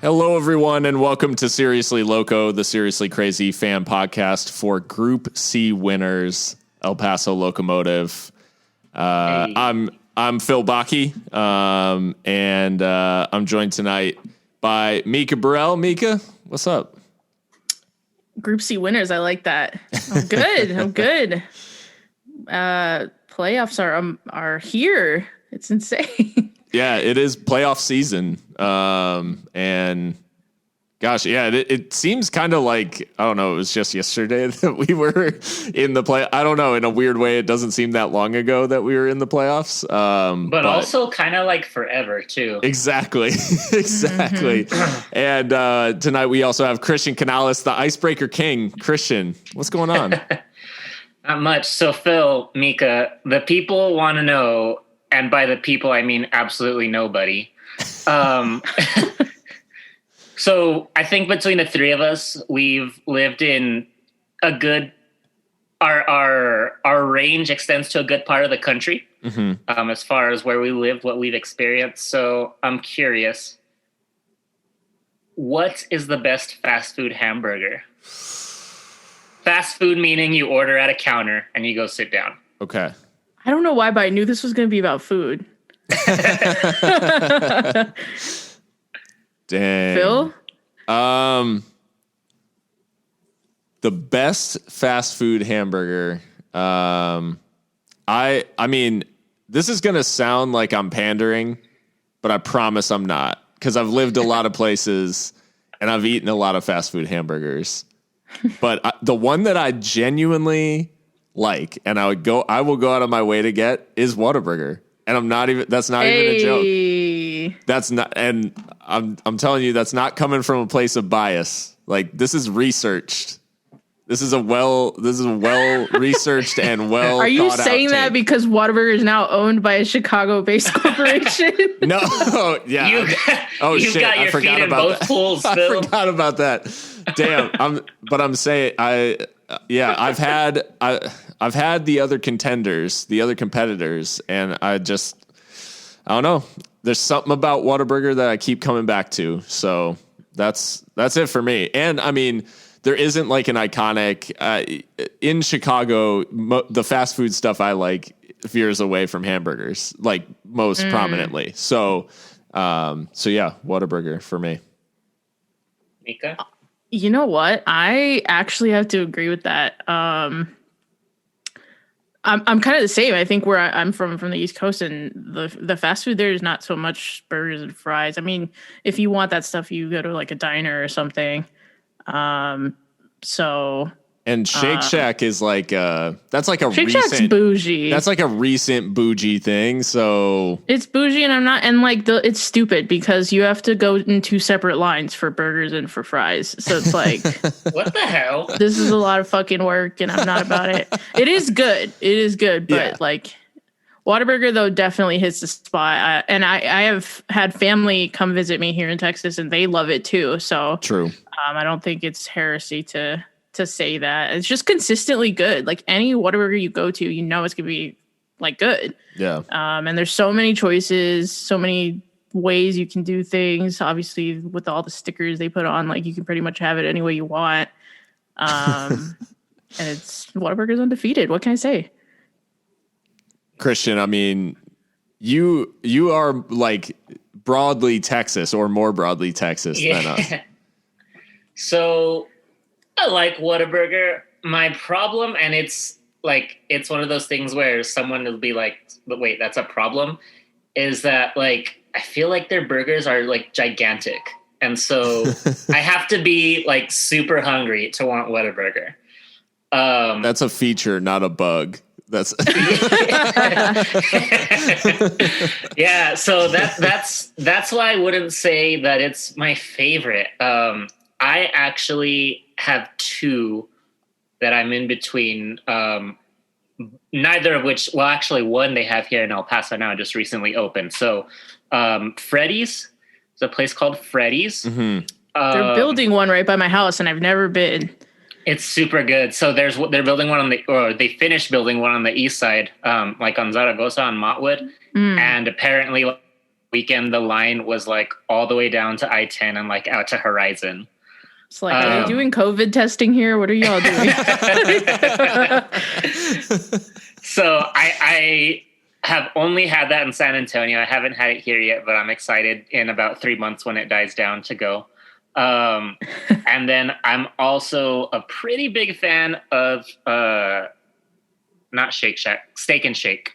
Hello, everyone, and welcome to Seriously Loco, the Seriously Crazy fan podcast for Group C winners, El Paso Locomotive. Hey. I'm Phil Bakke, and I'm joined tonight by Mikka Burrell. Mikka, what's up? Group C winners, I like that. I'm good. I'm good. Playoffs are here. It's insane. Yeah, it is playoff season. And gosh, yeah, it seems kind of like, I don't know, it was just yesterday that we were in the play. I don't know, in a weird way, it doesn't seem that long ago that we were in the playoffs. But also kind of like forever too. Exactly. Exactly. And tonight we also have Christian Canales, the Icebreaker King. Christian, what's going on? Not much. So Phil, Mikka, the people want to know, and by the people I mean absolutely nobody. So I think between the three of us, we've lived in a good, our range extends to a good part of the country, as far as where we lived, what we've experienced. So I'm curious, what is the best fast food hamburger? Fast food meaning you order at a counter and you go sit down. Okay. I don't know why, but I knew this was going to be about food. Dang. Phil? The best fast food hamburger. I mean, this is going to sound like I'm pandering, but I promise I'm not, because I've lived a lot of places and I've eaten a lot of fast food hamburgers. But the one that I genuinely like, and I will go out of my way to get, is Whataburger. And that's not even a joke. That's not, and I'm telling you, that's not coming from a place of bias. Like, this is researched. This is a well researched and well. Are you thought out saying that take. because Whataburger is now owned by a Chicago-based corporation? No, yeah. You've got your feet in both pools, Phil. I forgot about that. Damn. I'm saying I've had the other contenders, the other competitors, and I don't know. There's something about Whataburger that I keep coming back to. So that's it for me. And I mean, there isn't like an iconic in Chicago. The fast food stuff I like veers away from hamburgers, like most prominently. So yeah, Whataburger for me. Mikka? You know what? I actually have to agree with that. I'm kind of the same. I think where I'm from the East Coast, and the fast food there is not so much burgers and fries. I mean, if you want that stuff, you go to like a diner or something. And Shake Shack is like that's like a Shake recent Shack's bougie. That's like a recent bougie thing. So it's bougie, and it's stupid because you have to go in two separate lines for burgers and for fries. So it's like, what the hell? This is a lot of fucking work, and I'm not about it. It is good, but like Whataburger though definitely hits the spot. I have had family come visit me here in Texas, and they love it too. So true. I don't think it's heresy to say that. It's just consistently good. Like any Whataburger you go to, you know it's gonna be like good. Yeah. And there's so many choices, so many ways you can do things. Obviously, with all the stickers they put on, like you can pretty much have it any way you want. And Whataburger's undefeated. What can I say? Christian, I mean, you are like broadly Texas, or more broadly Texas than us. So I like Whataburger. My problem, and it's one of those things where someone will be like, but wait, that's a problem, is that like I feel like their burgers are like gigantic. And so I have to be like super hungry to want Whataburger. That's a feature, not a bug. That's yeah. So that's why I wouldn't say that it's my favorite. I actually have two that I'm in between. Neither of which, well, actually one they have here in El Paso now, just recently opened. So Freddy's, there's a place called Freddy's. Mm-hmm. They're building one right by my house, and I've never been. It's super good. So they're building one they finished building one on the east side, like on Zaragoza on Montwood. And apparently weekend, the line was like all the way down to I-10 and like out to Horizon. It's like, are they doing COVID testing here? What are y'all doing? So I have only had that in San Antonio. I haven't had it here yet, but I'm excited in about 3 months when it dies down to go. And then I'm also a pretty big fan of not Shake Shack, Steak and Shake.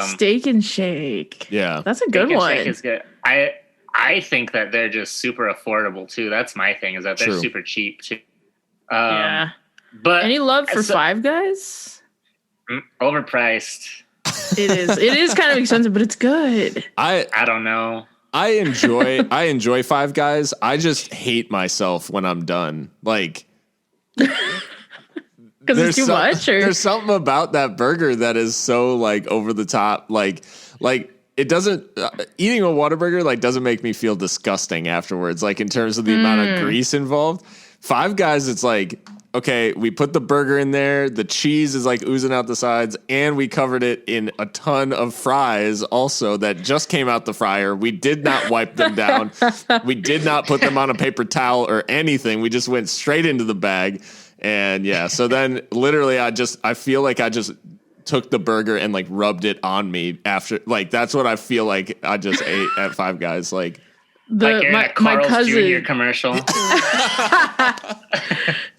Steak and Shake. Yeah. That's a good one. Steak is good. I think that they're just super affordable too. That's my thing, is that they're super cheap too. Yeah. But any love for Five Guys? Overpriced. It is kind of expensive, but it's good. I don't know. I enjoy Five Guys. I just hate myself when I'm done. Like, because it's too much. Or? There's something about that burger that is so like over the top. Like it doesn't eating a Whataburger like doesn't make me feel disgusting afterwards. Like in terms of the amount of grease involved. Five Guys, it's like, okay, we put the burger in there, the cheese is like oozing out the sides, and we covered it in a ton of fries also that just came out the fryer. We did not wipe them down. We did not put them on a paper towel or anything. We just went straight into the bag. And yeah, so then literally I feel like I just took the burger and like rubbed it on me after. Like that's what I feel like I just ate at Five Guys. Like my cousin Jr. commercial.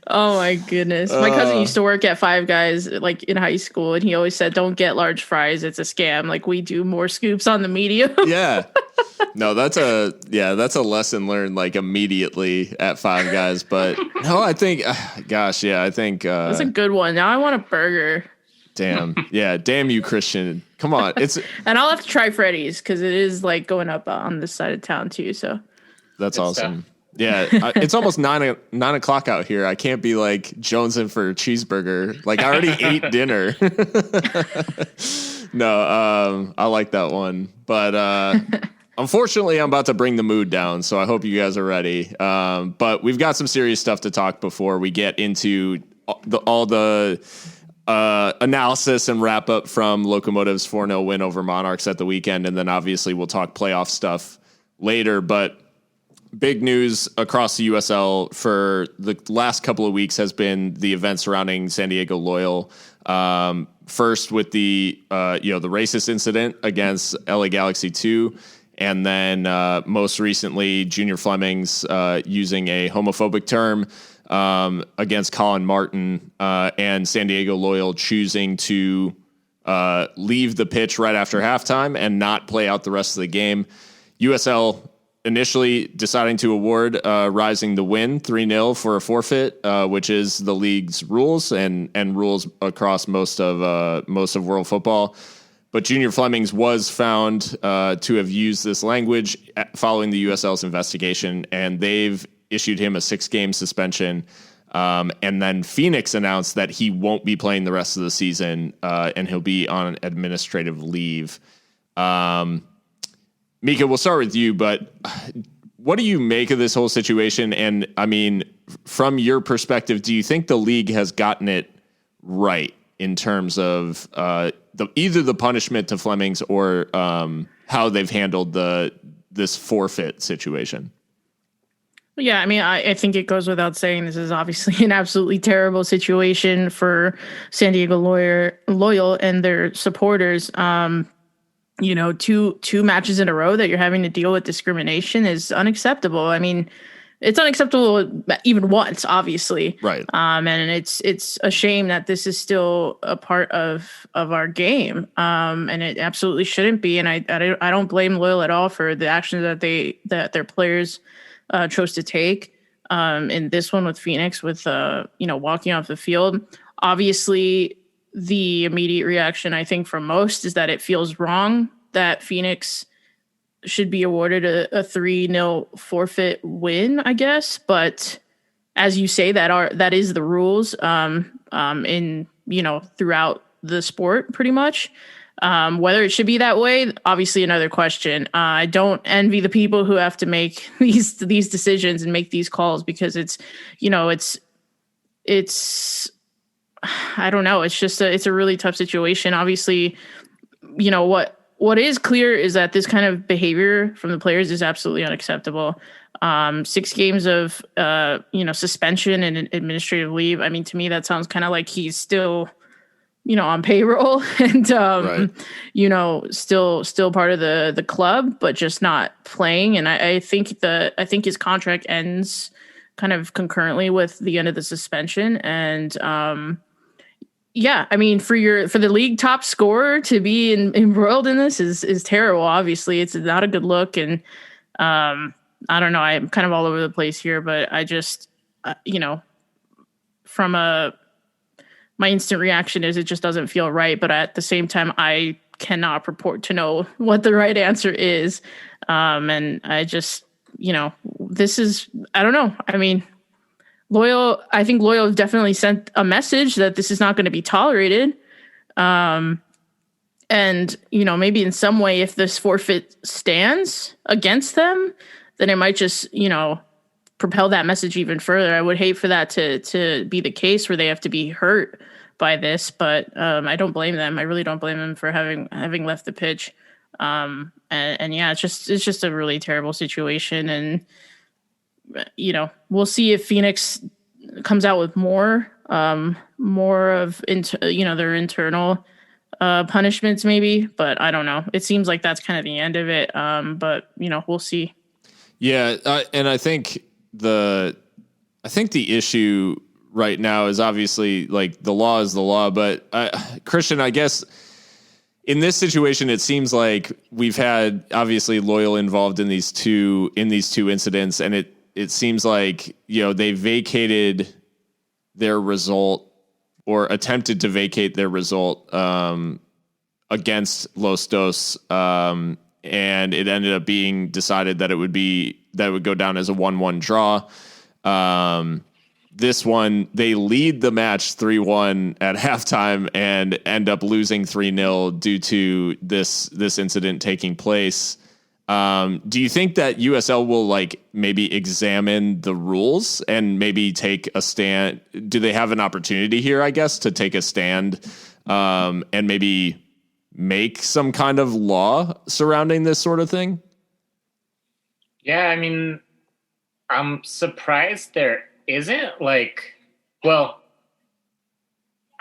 Oh my goodness. My cousin used to work at Five Guys like in high school, and he always said, don't get large fries, it's a scam. Like we do more scoops on the medium. Yeah. No, that's a lesson learned like immediately at Five Guys. But no, I think that's a good one. Now I want a burger. Damn. Yeah. Damn you, Christian. Come on. And I'll have to try Freddy's because it is like going up on this side of town too. So that's awesome. Stuff. Yeah. It's almost 9 o'clock out here. I can't be like jonesing for a cheeseburger. Like I already ate dinner. No, I like that one. But unfortunately, I'm about to bring the mood down. So I hope you guys are ready. But we've got some serious stuff to talk before we get into all the analysis and wrap up from Locomotive's 4-0 win over Monarchs at the weekend. And then obviously we'll talk playoff stuff later, but big news across the USL for the last couple of weeks has been the events surrounding San Diego Loyal. First with the racist incident against LA Galaxy 2. And then most recently Junior Fleming's using a homophobic term against Colin Martin, and San Diego Loyal choosing to leave the pitch right after halftime and not play out the rest of the game. USL initially deciding to award Rising the win 3-0 for a forfeit, which is the league's rules and rules across most of world football. But Junior Fleming's was found to have used this language following the USL's investigation, and they've issued him a 6-game suspension. And then Phoenix announced that he won't be playing the rest of the season, and he'll be on administrative leave. Mika, we'll start with you, but what do you make of this whole situation? And I mean, from your perspective, do you think the league has gotten it right in terms of either the punishment to Fleming's or how they've handled this forfeit situation? Yeah, I mean, I think it goes without saying this is obviously an absolutely terrible situation for San Diego Loyal and their supporters. Two matches in a row that you're having to deal with discrimination is unacceptable. I mean, it's unacceptable even once, obviously. Right. And it's a shame that this is still a part of our game. And it absolutely shouldn't be. And I don't blame Loyal at all for the actions that their players chose to take. In this one with Phoenix with walking off the field. Obviously, the immediate reaction, I think, from most is that it feels wrong that Phoenix should be awarded a 3-0 forfeit win, I guess. But as you say, that is the rules in throughout the sport, pretty much. Whether it should be that way, obviously another question. I don't envy the people who have to make these decisions and make these calls because it's I don't know. It's just it's a really tough situation. Obviously, what what is clear is that this kind of behavior from the players is absolutely unacceptable. 6 games of suspension and administrative leave. I mean, to me, that sounds kind of like he's still, on payroll and Right. still part of the club, but just not playing. And I think his contract ends kind of concurrently with the end of the suspension. And yeah, I mean, for the league top scorer to be embroiled in this is terrible. Obviously, it's not a good look, and I don't know. I'm kind of all over the place here, but I just, my instant reaction is it just doesn't feel right. But at the same time, I cannot purport to know what the right answer is, and I just, this is, I don't know. I mean. I think Loyal definitely sent a message that this is not going to be tolerated. And, maybe in some way, if this forfeit stands against them, then it might just, propel that message even further. I would hate for that to be the case where they have to be hurt by this, but I don't blame them. I really don't blame them for having left the pitch. And yeah, it's just a really terrible situation. And, we'll see if Phoenix comes out with more of their internal punishments maybe, but I don't know. It seems like that's kind of the end of it. But we'll see. Yeah. And I think the issue right now is obviously like the law is the law, but Christian, I guess in this situation, it seems like we've had obviously Loyal involved in these two incidents, and it seems like, they vacated their result or attempted to vacate their result against Los Dos. And it ended up being decided that it would go down as a 1-1 draw. This one, they lead the match 3-1 at halftime and end up losing 3-0 due to this incident taking place. Do you think that USL will maybe examine the rules and maybe take a stand? Do they have an opportunity here, I guess, to take a stand and maybe make some kind of law surrounding this sort of thing? Yeah, I mean, I'm surprised there isn't I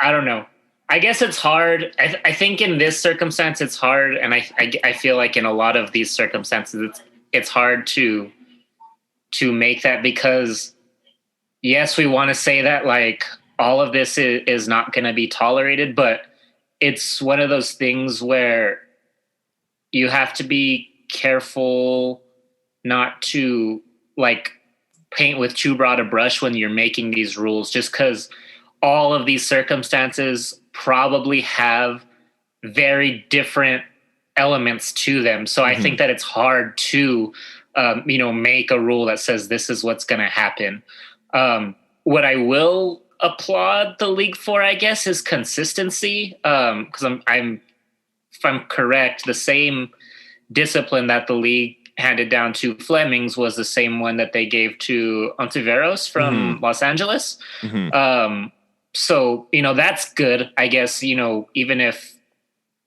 don't know. I guess it's hard. I think in this circumstance, it's hard. And I feel like in a lot of these circumstances, it's hard to make that because, yes, we want to say that all of this is not going to be tolerated, but it's one of those things where you have to be careful not to paint with too broad a brush when you're making these rules, just because all of these circumstances probably have very different elements to them. So I think that it's hard to, make a rule that says this is what's going to happen. What I will applaud the league for, I guess, is consistency. Because if I'm correct, the same discipline that the league handed down to Flemings was the same one that they gave to Ontiveros from Los Angeles. So, that's good, I guess, even if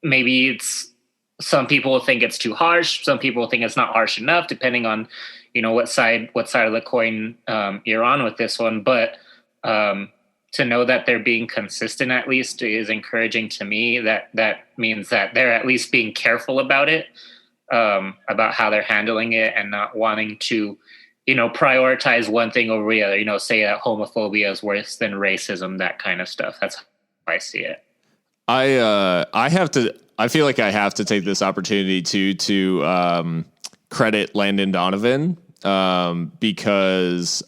maybe it's some people think it's too harsh. Some people think it's not harsh enough, depending on, what side of the coin you're on with this one. But to know that they're being consistent, at least, is encouraging to me. That means that they're at least being careful about it, about how they're handling it and not wanting to, prioritize one thing over the other, say that homophobia is worse than racism, that kind of stuff. That's how I see it. I feel like I have to take this opportunity to credit Landon Donovan, because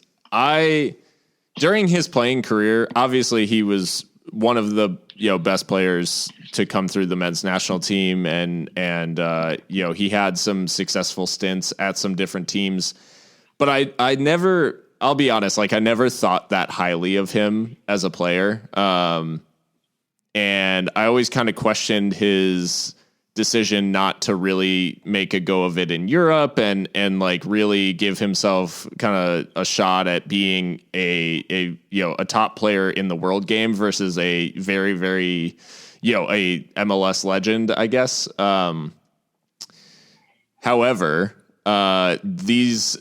during his playing career, obviously he was one of the best players to come through the men's national team, and he had some successful stints at some different teams. But I never, I'll be honest, I never thought that highly of him as a player. And I always kind of questioned his decision not to really make a go of it in Europe and really give himself kind of a shot at being a top player in the world game versus a very, very, a MLS legend, I guess. However, these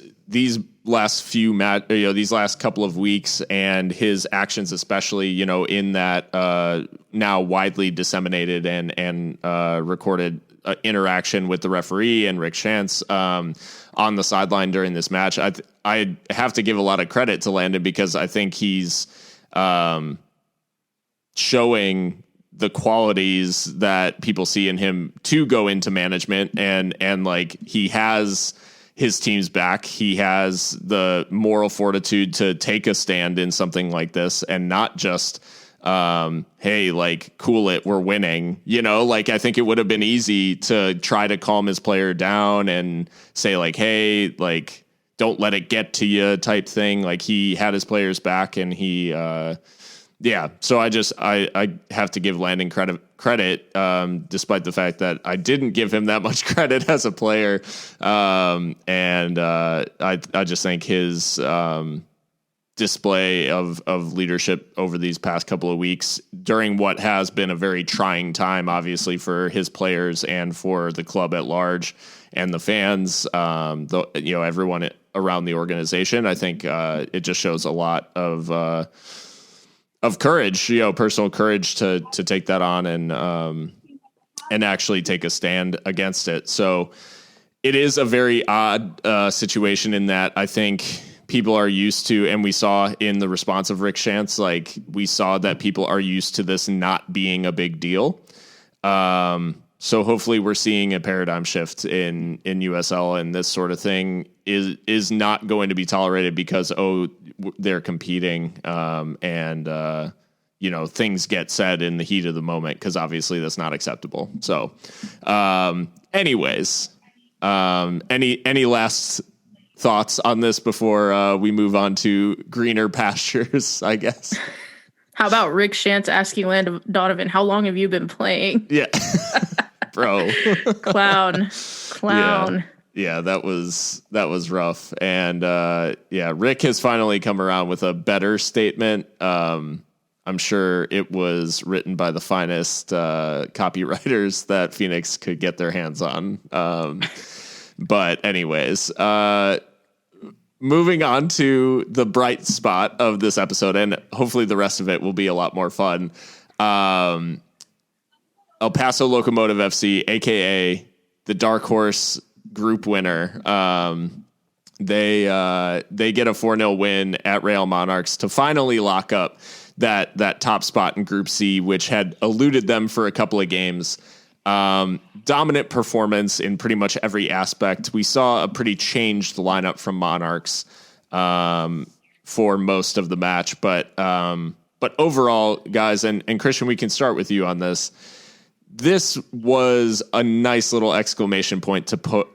last few these last couple of weeks and his actions, especially, in that now widely disseminated and recorded interaction with the referee and Rick Shantz on the sideline during this match, I have to give a lot of credit to Landon, because I think he's showing the qualities that people see in him to go into management, and like, he has his team's back. He has the moral fortitude to take a stand in something like this, and not just, hey, like, cool it, we're winning. Like, I think it would have been easy to try to calm his player down and say, like, hey, like, don't let it get to you type thing. Like, he had his players back, and he, so I have to give Landon credit, despite the fact that I didn't give him that much credit as a player. I just think his display of leadership over these past couple of weeks during what has been a very trying time, obviously, for his players and for the club at large and the fans, everyone around the organization. I think it just shows a lot of courage, personal courage to take that on and actually take a stand against it. So it is a very odd situation in that I think people are used to, and we saw in the response of Rick Shantz, like, we saw that people are used to this not being a big deal. So hopefully we're seeing a paradigm shift in USL, and this sort of thing is not going to be tolerated because, they're competing, things get said in the heat of the moment, because obviously that's not acceptable. So, anyways, any last thoughts on this before we move on to greener pastures, I guess? How about Rick Shantz asking Landon Donovan, how long have you been playing? Yeah. Bro. Clown. Yeah, that was rough. And Rick has finally come around with a better statement. I'm sure it was written by the finest copywriters that Phoenix could get their hands on. But anyways, moving on to the bright spot of this episode, and hopefully the rest of it will be a lot more fun. El Paso Locomotive FC, aka the Dark Horse group winner. They get a 4-0 win at Real Monarchs to finally lock up that top spot in Group C, which had eluded them for a couple of games. Dominant performance in pretty much every aspect. We saw a pretty changed lineup from Monarchs for most of the match, but overall, guys, and Christian, we can start with you on this. This was a nice little exclamation point to put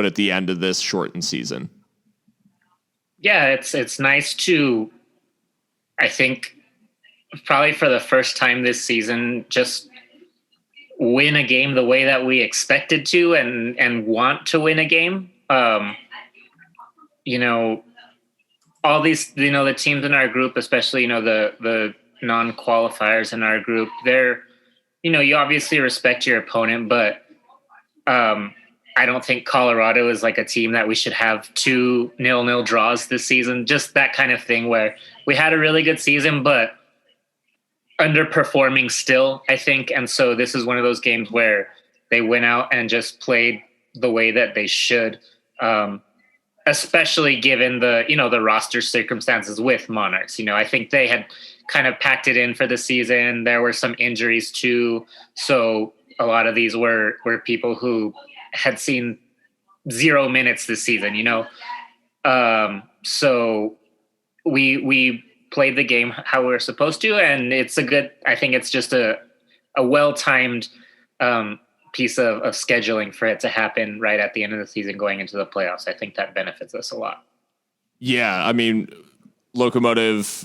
at the end of this shortened season. Yeah, it's nice to, I think, probably for the first time this season, just win a game the way that we expected to and want to win a game. All these, the teams in our group, especially, the non-qualifiers in our group, they're, you obviously respect your opponent, but I don't think Colorado is like a team that we should have 2 0-0 draws this season. Just that kind of thing where we had a really good season, but underperforming still, I think. And so this is one of those games where they went out and just played the way that they should, especially given the roster circumstances with Monarchs. I think they had kind of packed it in for the season. There were some injuries too. So a lot of these were people who had seen 0 minutes this season, so we played the game how we were supposed to. And I think it's just a well-timed piece of scheduling for it to happen right at the end of the season going into the playoffs. I think that benefits us a lot. Yeah. I mean, Locomotive,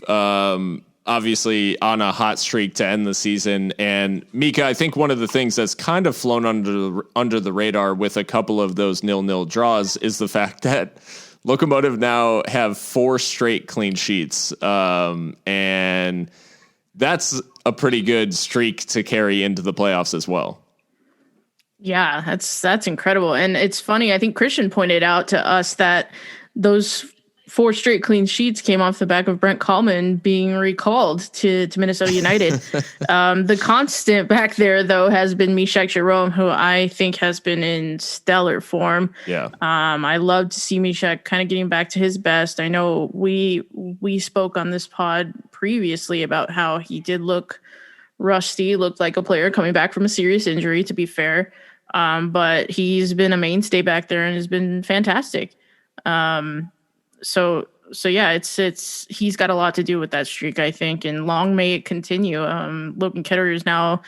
obviously on a hot streak to end the season. And Mikka, I think one of the things that's kind of flown under the radar with a couple of those 0-0 draws is the fact that Locomotive now have 4 straight clean sheets. And that's a pretty good streak to carry into the playoffs as well. Yeah, that's incredible. And it's funny, I think Christian pointed out to us that those 4 straight clean sheets came off the back of Brent Kallman being recalled to Minnesota United. The constant back there, though, has been Mishak Jerome, who I think has been in stellar form. Yeah. I love to see Mishak kind of getting back to his best. I know we spoke on this pod previously about how he did look rusty, looked like a player coming back from a serious injury, to be fair. But he's been a mainstay back there and has been fantastic. So yeah, it's he's got a lot to do with that streak, I think, and long may it continue. Logan Ketterer is now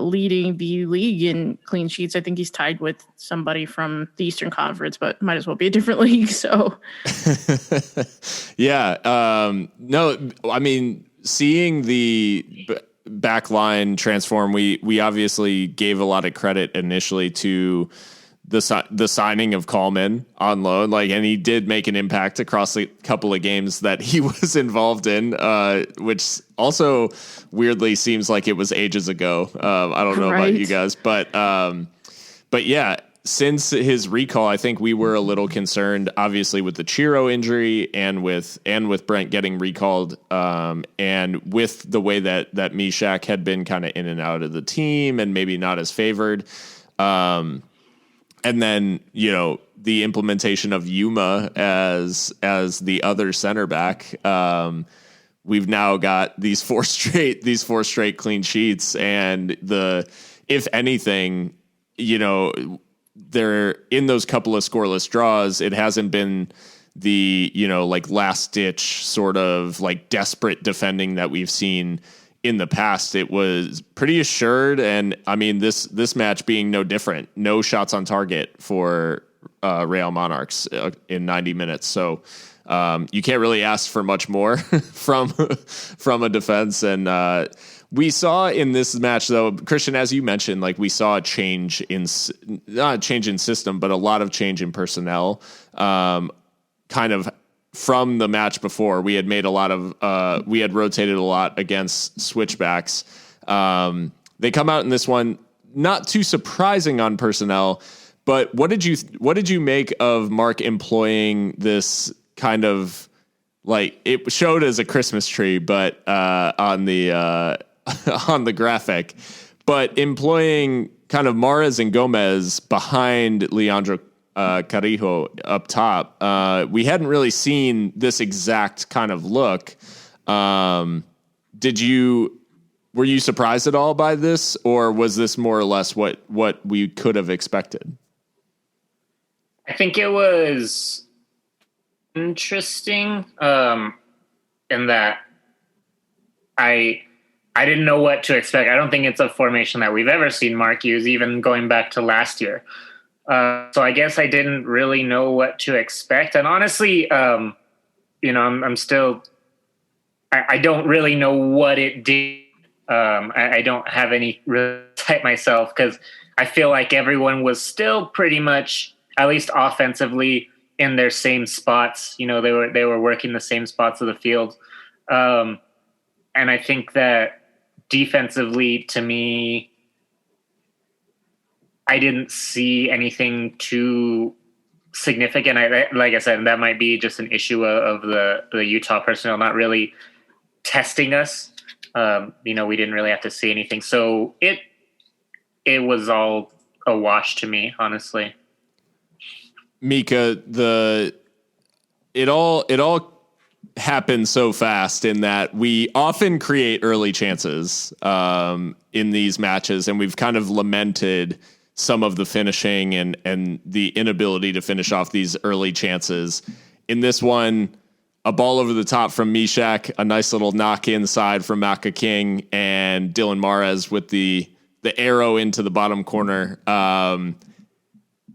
leading the league in clean sheets. I think he's tied with somebody from the Eastern Conference, but might as well be a different league. So yeah, no, I mean, seeing the backline transform, we obviously gave a lot of credit initially to the signing of Kallman on loan, and he did make an impact across a couple of games that he was involved in, which also weirdly seems like it was ages ago. I don't know about you guys, but yeah, since his recall, I think we were a little concerned, obviously, with the Chiro injury and with Brent getting recalled, and with the way that Mishak had been kind of in and out of the team and maybe not as favored. And then, the implementation of Yuma as the other center back. We've now got these four straight clean sheets, and if anything, they're in those couple of scoreless draws. It hasn't been the, last ditch sort of desperate defending that we've seen in the past. It was pretty assured. And I mean, this match being no different, no shots on target for Real Monarchs in 90 minutes. So you can't really ask for much more from a defense. And we saw in this match, though, Christian, as you mentioned, we saw a change not a change in system, but a lot of change in personnel, kind of from the match before. We had made we had rotated a lot against switchbacks. They come out in this one, not too surprising on personnel, but what did you make of Mark employing this kind of, it showed as a Christmas tree, but on the on the graphic, but employing kind of Mahrez and Gomez behind Leandro Carrillo up top. We hadn't really seen this exact kind of look. Were you surprised at all by this, or was this more or less what we could have expected? I think it was interesting in that I didn't know what to expect. I don't think it's a formation that we've ever seen Mark use, even going back to last year. So I guess I didn't really know what to expect. And honestly, I'm still, I don't really know what it did. I don't have any real insight myself, because I feel like everyone was still pretty much, at least offensively, in their same spots. They were working the same spots of the field. And I think that defensively, to me, I didn't see anything too significant. Like I said, that might be just an issue of the Utah personnel not really testing us. We didn't really have to see anything. So it was all a wash to me, honestly. Mika, it all happened so fast in that we often create early chances in these matches, and we've kind of lamented some of the finishing and the inability to finish off these early chances. In this one, a ball over the top from Mishak, a nice little knock inside from Maka King, and Dylan Mahrez with the arrow into the bottom corner.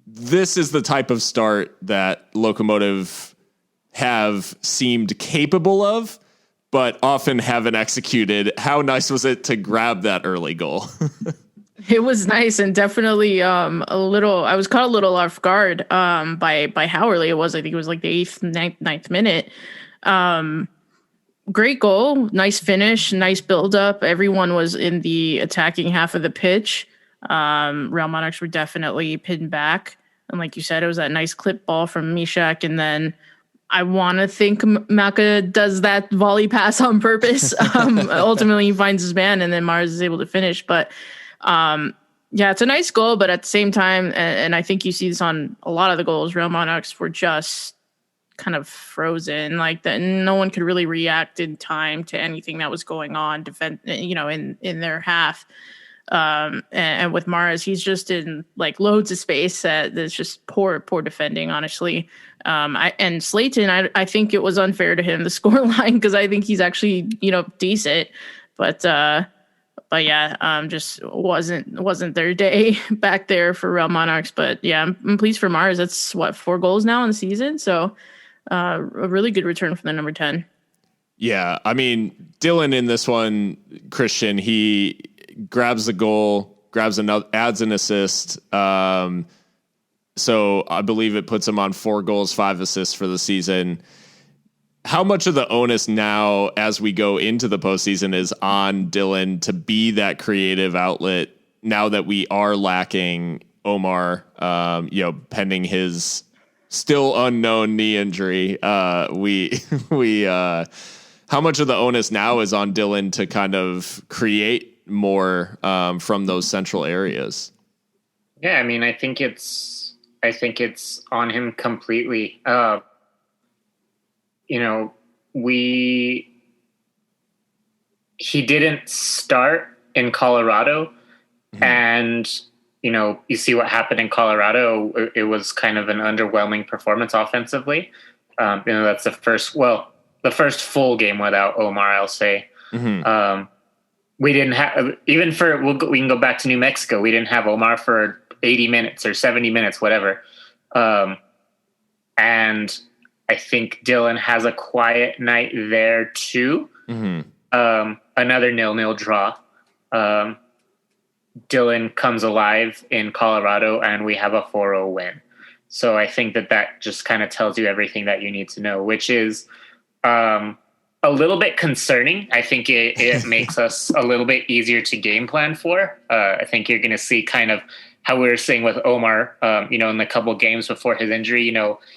This is the type of start that Locomotive have seemed capable of, but often haven't executed. How nice was it to grab that early goal? It was nice, and definitely I was caught a little off guard by how early it was. I think it was the 8th, 9th minute. Great goal, nice finish, nice build up. Everyone was in the attacking half of the pitch. Real Monarchs were definitely pinned back. And like you said, it was that nice clip ball from Mishak. And then I want to think Maka does that volley pass on purpose. Ultimately, he finds his man, and then Mars is able to finish. But yeah, it's a nice goal. But at the same time, and I think you see this on a lot of the goals, Real Monarchs were just kind of frozen, like that. No one could really react in time to anything that was going on, in their half. And with Mars, he's just in like loads of space that's just poor defending, honestly. And Slayton, I think it was unfair to him, the score line, because I think he's actually, decent, but yeah, just wasn't their day back there for Real Monarchs. But yeah, I'm pleased for Mars. That's 4 goals now in the season. So a really good return from the number 10. Yeah. I mean, Dylan in this one, Christian, he grabs the goal, adds an assist. So I believe it puts him on 4 goals, 5 assists for the season. How much of the onus now as we go into the postseason is on Dylan to be that creative outlet now that we are lacking Omar, pending his still unknown knee injury? How much of the onus now is on Dylan to kind of create more from those central areas? Yeah, I mean, I think it's on him completely. He didn't start in Colorado, and you see what happened in Colorado. It was kind of an underwhelming performance offensively. That's the first full game without Omar, I'll say. We didn't have, we can go back to New Mexico. We didn't have Omar for 80 minutes or 70 minutes, whatever. And I think Dylan has a quiet night there too. Another 0-0 draw. Dylan comes alive in Colorado and we have a 4-0 win. So I think that just kind of tells you everything that you need to know, which is, a little bit concerning. I think it makes us a little bit easier to game plan for. I think you're going to see kind of how we were saying with Omar, in the couple games before his injury,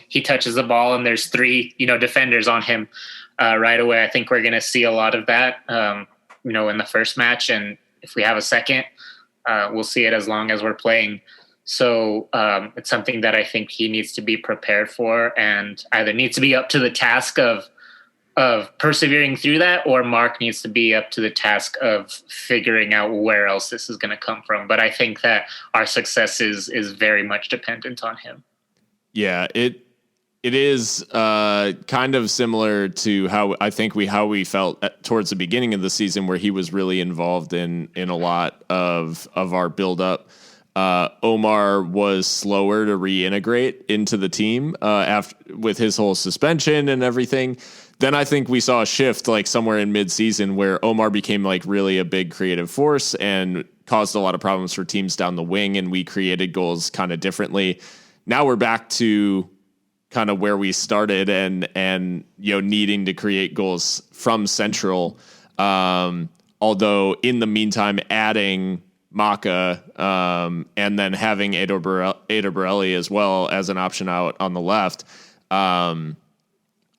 he touches the ball and there's 3, defenders on him right away. I think we're going to see a lot of that, in the first match. And if we have a second, we'll see it as long as we're playing. So it's something that I think he needs to be prepared for and either needs to be up to the task of persevering through that, or Mark needs to be up to the task of figuring out where else this is going to come from. But I think that our success is very much dependent on him. Yeah, it is kind of similar to how we felt towards the beginning of the season, where he was really involved in a lot of our buildup. Omar was slower to reintegrate into the team with his whole suspension and everything. Then I think we saw a shift like somewhere in mid-season where Omar became like really a big creative force and caused a lot of problems for teams down the wing, and we created goals kind of differently. Now we're back to kind of where we started and needing to create goals from central. Although in the meantime, adding Maka and then having Eder Borelli as well as an option out on the left,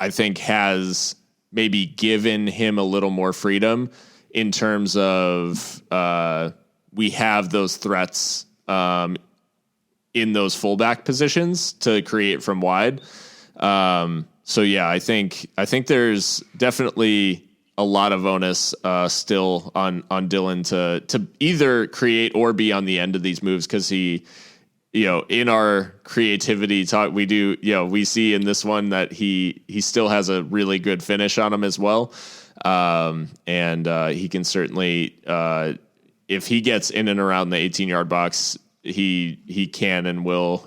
I think has maybe given him a little more freedom in terms of we have those threats in those fullback positions to create from wide. So yeah, I think there's definitely a lot of onus still on Dylan to either create or be on the end of these moves, because he, in our creativity talk, we see in this one that he still has a really good finish on him as well. And he can certainly, if he gets in and around the 18-yard box, he can and will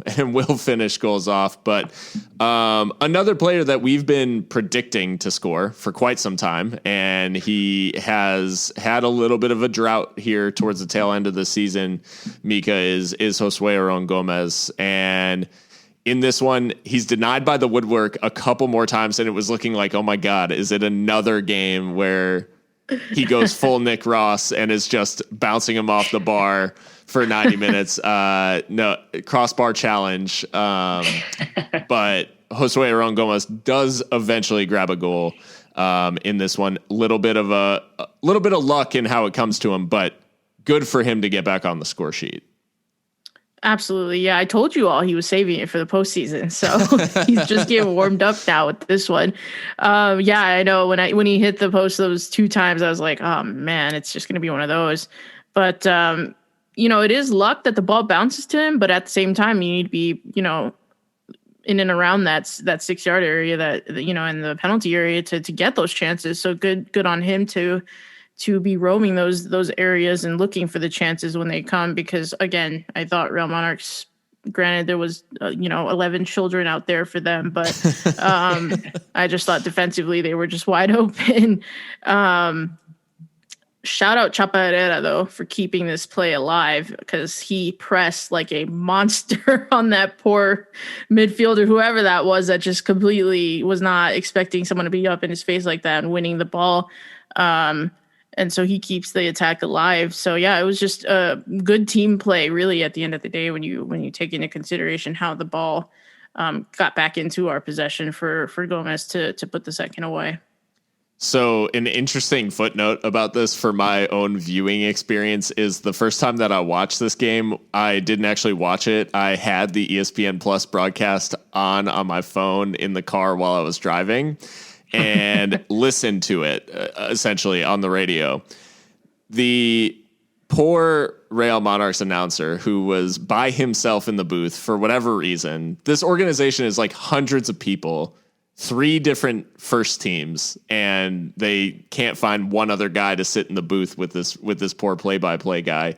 finish goals off. But another player that we've been predicting to score for quite some time, and he has had a little bit of a drought here towards the tail end of the season, Mika, is Josue Aron Gomez. And in this one, he's denied by the woodwork a couple more times, and it was looking like, oh my God, is it another game where he goes full Nick Ross and is just bouncing him off the bar for 90 minutes. No crossbar challenge. But Josue Aron Gomez does eventually grab a goal in this one. Little bit of luck in how it comes to him, but good for him to get back on the score sheet. Absolutely. Yeah, I told you all he was saving it for the postseason. So he's just getting warmed up now with this one. Yeah, I know when he hit the post those 2 times, I was like, oh man, it's just going to be one of those. But, it is luck that the ball bounces to him. But at the same time, you need to be, in and around that 6-yard area that, in the penalty area to get those chances. So good on him to be roaming those areas and looking for the chances when they come, because again, I thought Real Monarchs, granted there was 11 children out there for them, but I just thought defensively they were just wide open. Shout out Chapa Herrera though for keeping this play alive, because he pressed like a monster on that poor midfielder, whoever that was, that just completely was not expecting someone to be up in his face like that and winning the ball. And so he keeps the attack alive. So yeah, it was just a good team play, really, at the end of the day, when you take into consideration how the ball got back into our possession for Gomez to put the second away. So an interesting footnote about this for my own viewing experience is the first time that I watched this game, I didn't actually watch it. I had the ESPN Plus broadcast on my phone in the car while I was driving and listened to it essentially on the radio. The poor Real Monarchs announcer who was by himself in the booth for whatever reason. This organization is like hundreds of people, 3 different first teams, and they can't find one other guy to sit in the booth with this poor play-by-play guy.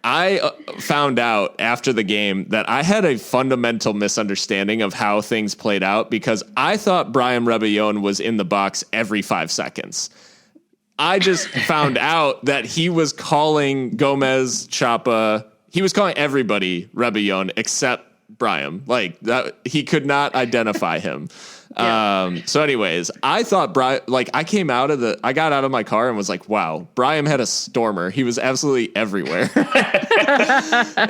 I found out after the game that I had a fundamental misunderstanding of how things played out, because I thought Brian Rebellon was in the box every 5 seconds. I just found out that he was calling Gomez, Chapa, he was calling everybody Rebellon except Brian. Like that, he could not identify him. Yeah. So anyways, I thought Brian, like I got out of my car and was like, wow, Brian had a stormer. He was absolutely everywhere.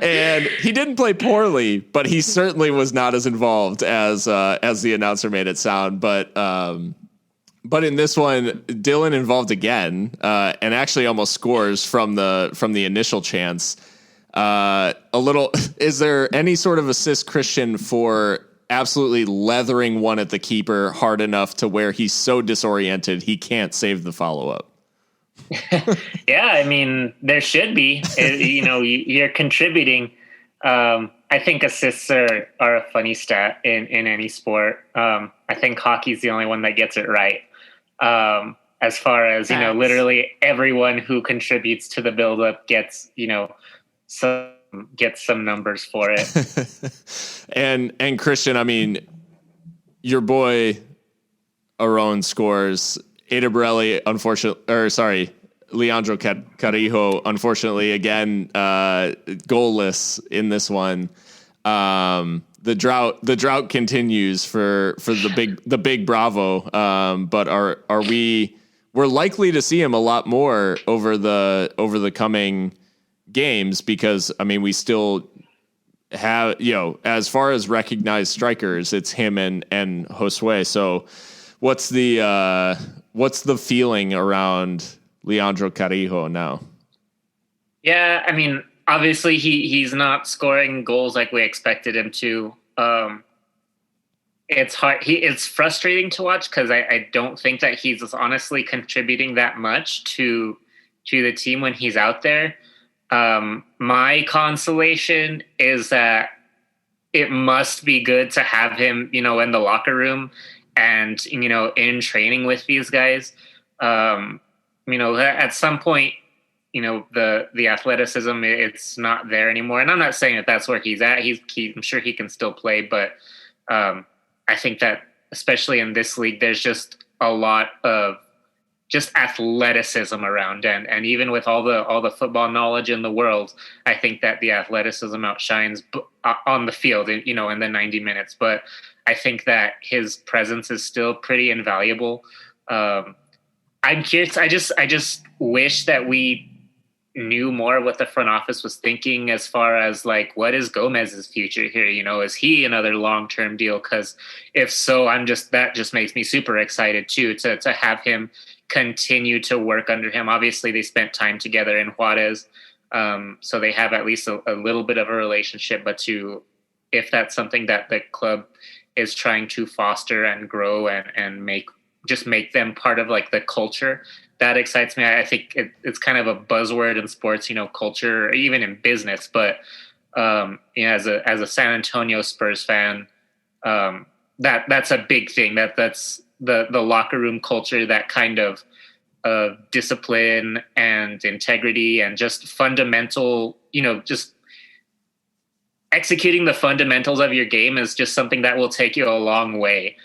And he didn't play poorly, but he certainly was not as involved as the announcer made it sound. But in this one, Dylan involved again, and actually almost scores from the initial chance. Is there any sort of assist, Christian, for absolutely leathering one at the keeper hard enough to where he's so disoriented he can't save the follow-up? Yeah, I mean, there should be. You're contributing. I think assists are a funny stat in any sport. I think hockey's the only one that gets it right. As far as, literally everyone who contributes to the buildup gets some numbers for it. and Christian, I mean, your boy Aron scores. Ada Borelli, Leandro Carrillo, unfortunately, again, goalless in this one. The drought continues for the big Bravo. But we're likely to see him a lot more over the coming games, because I mean we still have, as far as recognized strikers, it's him and Josue. So what's the feeling around Leandro Carrillo now? Yeah, I mean, obviously he's not scoring goals like we expected him to. It's hard. It's frustrating to watch because I don't think that he's honestly contributing that much to the team when he's out there. My consolation is that it must be good to have him, in the locker room and, in training with these guys. At some point, the athleticism, it's not there anymore. And I'm not saying that that's where he's at. I'm sure he can still play, but I think that especially in this league, there's just a lot of just athleticism around, and even with all the football knowledge in the world, I think that the athleticism outshines on the field, in the 90 minutes. But I think that his presence is still pretty invaluable. I'm curious. I just wish that we knew more what the front office was thinking as far as like, what is Gomez's future here? You know, is he another long-term deal? Because if so, that just makes me super excited too, to have him continue to work under him. Obviously they spent time together in Juarez. So they have at least a little bit of a relationship, but if that's something that the club is trying to foster and grow and make them part of like the culture, that excites me. I think it's kind of a buzzword in sports, you know, culture, or even in business. But you know, as a San Antonio Spurs fan, that's a big thing. That's the locker room culture, that kind of discipline and integrity and just fundamental, you know, just executing the fundamentals of your game is just something that will take you a long way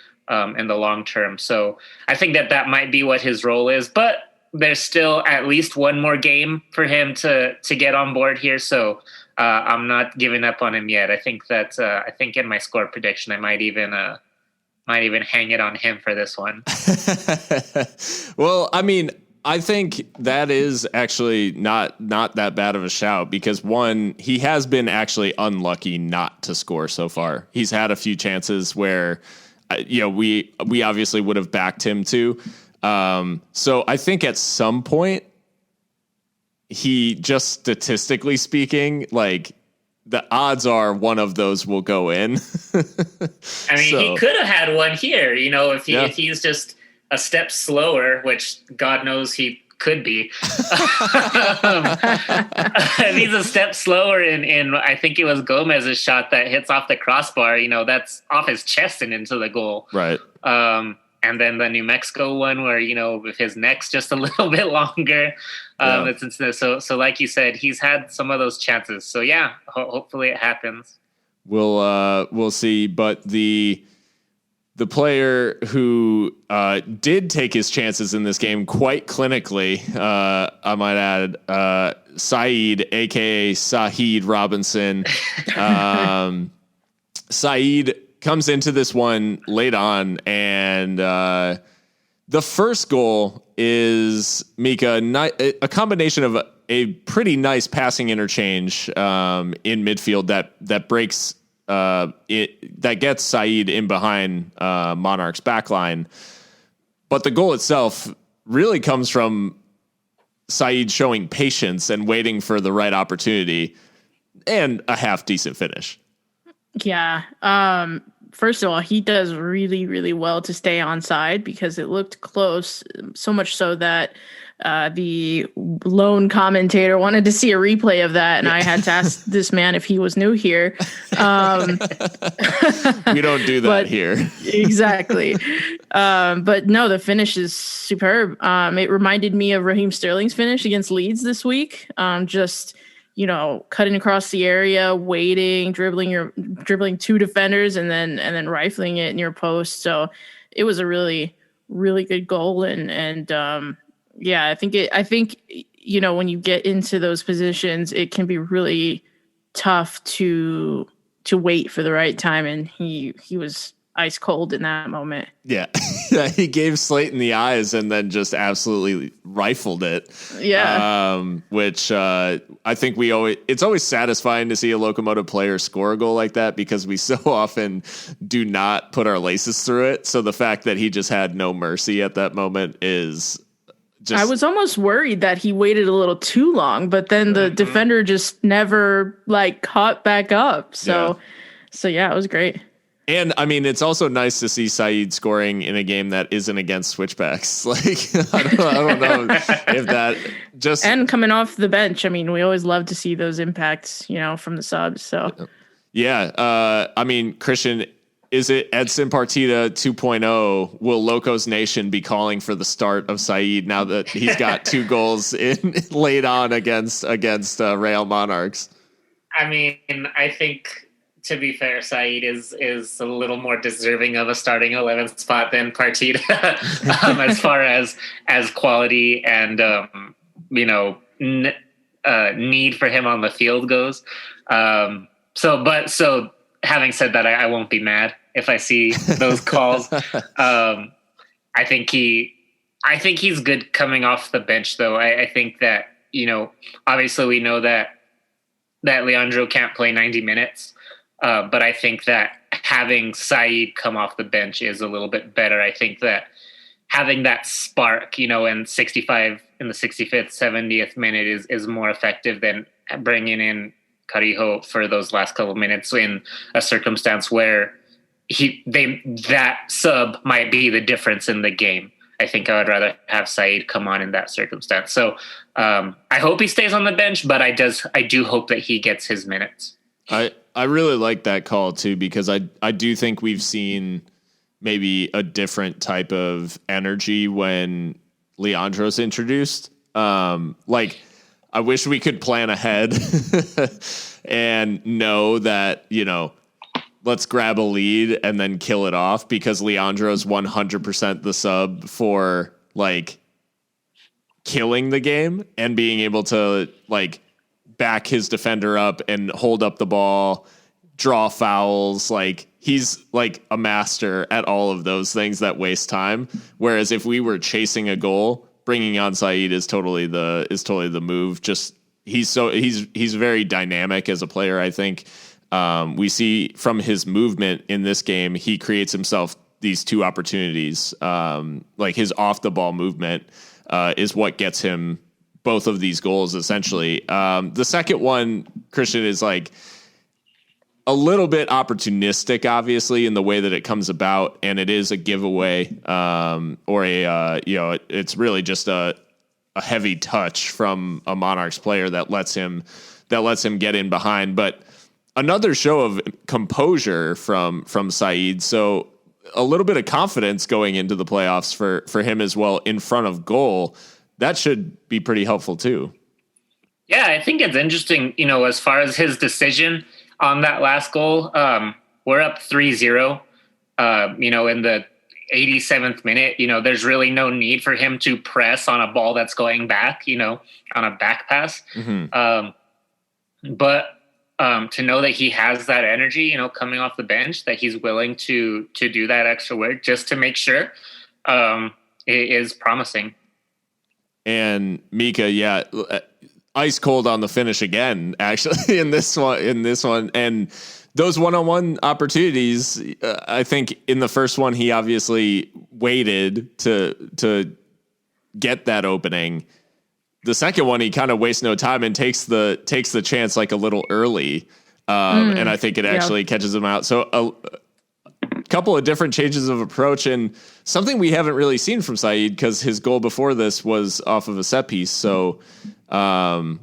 in the long term. So I think that might be what his role is, but there's still at least one more game for him to get on board here. So I'm not giving up on him yet. I think in my score prediction, I might even hang it on him for this one. Well, I mean, I think that is actually not that bad of a shout, because one, he has been actually unlucky not to score so far. He's had a few chances where, you know, we obviously would have backed him to. So I think at some point, he just statistically speaking, like the odds are one of those will go in. I mean, he could have had one here, you know, if he's just a step slower, which God knows he could be. If he's a step slower in I think it was Gomez's shot that hits off the crossbar, you know, that's off his chest and into the goal. Right. And then the New Mexico one where, you know, if his neck's just a little bit longer, so like you said, he's had some of those chances. So yeah, hopefully it happens. We'll see. But the player who did take his chances in this game quite clinically, I might add, Saeed, a.k.a. Saeed Robinson. Saeed comes into this one late on, and the first goal is, Mika, a combination of a pretty nice passing interchange in midfield that breaks that gets Saeed in behind Monarchs backline. But the goal itself really comes from Saeed showing patience and waiting for the right opportunity and a half decent finish. Yeah. First of all, he does really, really well to stay onside because it looked close, so much so that the lone commentator wanted to see a replay of that, and I had to ask this man if he was new here. We don't do that here. Exactly. But no, the finish is superb. It reminded me of Raheem Sterling's finish against Leeds this week. Just, you know, cutting across the area, waiting, dribbling two defenders, and then rifling it in your post. So it was a really, really good goal. And yeah, I think, you know, when you get into those positions, it can be really tough to wait for the right time. And he was ice cold in that moment. Yeah. He gave Slayton the eyes and then just absolutely rifled it. Yeah. Which I think it's always satisfying to see a Locomotive player score a goal like that, because we so often do not put our laces through it. So the fact that he just had no mercy at that moment is just... I was almost worried that he waited a little too long, but then the defender just never caught back up. So yeah, it was great. And I mean, it's also nice to see Saeed scoring in a game that isn't against switchbacks. I don't know if that just, and coming off the bench. I mean, we always love to see those impacts, you know, from the subs. So yeah. I mean, Christian, is it Edson Partida 2.0? Will Locos Nation be calling for the start of Saeed now that he's got 2 goals in late on against Real Monarchs? I mean, I think, to be fair, Saeed is a little more deserving of a starting 11 spot than Partida, as far as quality and you know, need for him on the field goes. So having said that, I won't be mad if I see those calls. I think he's good coming off the bench, though. I think that obviously we know that Leandro can't play 90 minutes, but I think that having Said come off the bench is a little bit better. I think that having that spark, in the 65th, 70th minute is more effective than bringing in Carijo for those last couple of minutes in a circumstance where that sub might be the difference in the game. I think I would rather have Said come on in that circumstance. So I hope he stays on the bench, but I do hope that he gets his minutes. I really like that call too, because I do think we've seen maybe a different type of energy when Leandro's introduced. I wish we could plan ahead and know that, let's grab a lead and then kill it off, because Leandro's 100% the sub for killing the game and being able to back his defender up and hold up the ball, draw fouls. He's a master at all of those things that waste time. Whereas if we were chasing a goal, bringing on Said is totally the move. Just he's very dynamic as a player. I think we see from his movement in this game, he creates himself these two opportunities. His off the ball movement is what gets him both of these goals essentially. The second one, Christian, is a little bit opportunistic, obviously, in the way that it comes about, and it is a giveaway, it's really just a heavy touch from a Monarchs player that lets him get in behind. But another show of composure from Said, so a little bit of confidence going into the playoffs for him as well in front of goal. That should be pretty helpful too. Yeah, I think it's interesting, as far as his decision on that last goal. We're up 3-0, in the 87th minute. There's really no need for him to press on a ball that's going back, on a back pass. Mm-hmm. But to know that he has that energy, coming off the bench, that he's willing to do that extra work just to make sure, it is promising. And Mikka, ice cold on the finish again, actually, in this one. And those one-on-one opportunities, I think in the first one, he obviously waited to get that opening. The second one, he kind of wastes no time and takes the chance a little early. And I think it actually catches him out. So a couple of different changes of approach, and something we haven't really seen from Said, because his goal before this was off of a set piece. So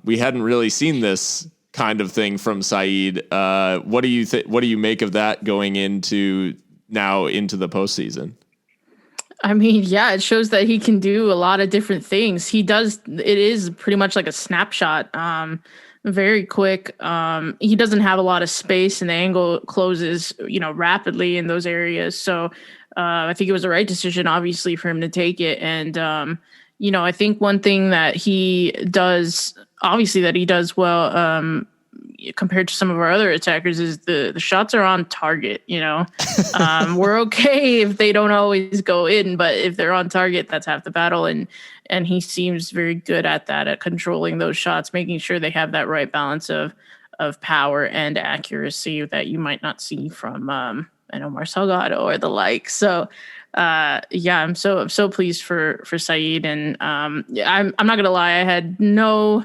we hadn't really seen this kind of thing from Said. What do you make of that going into the postseason? I mean, yeah, it shows that he can do a lot of different things. It is pretty much like a snapshot. Very quick. He doesn't have a lot of space, and the angle closes, rapidly in those areas. So I think it was the right decision, obviously, for him to take it. And, I think one thing that he does well, compared to some of our other attackers, is the shots are on target. We're okay if they don't always go in, but if they're on target, that's half the battle. And he seems very good at that, at controlling those shots, making sure they have that right balance of power and accuracy that you might not see from Omar Salgado or the like. So I'm so pleased for Said, and I'm not gonna lie, I had no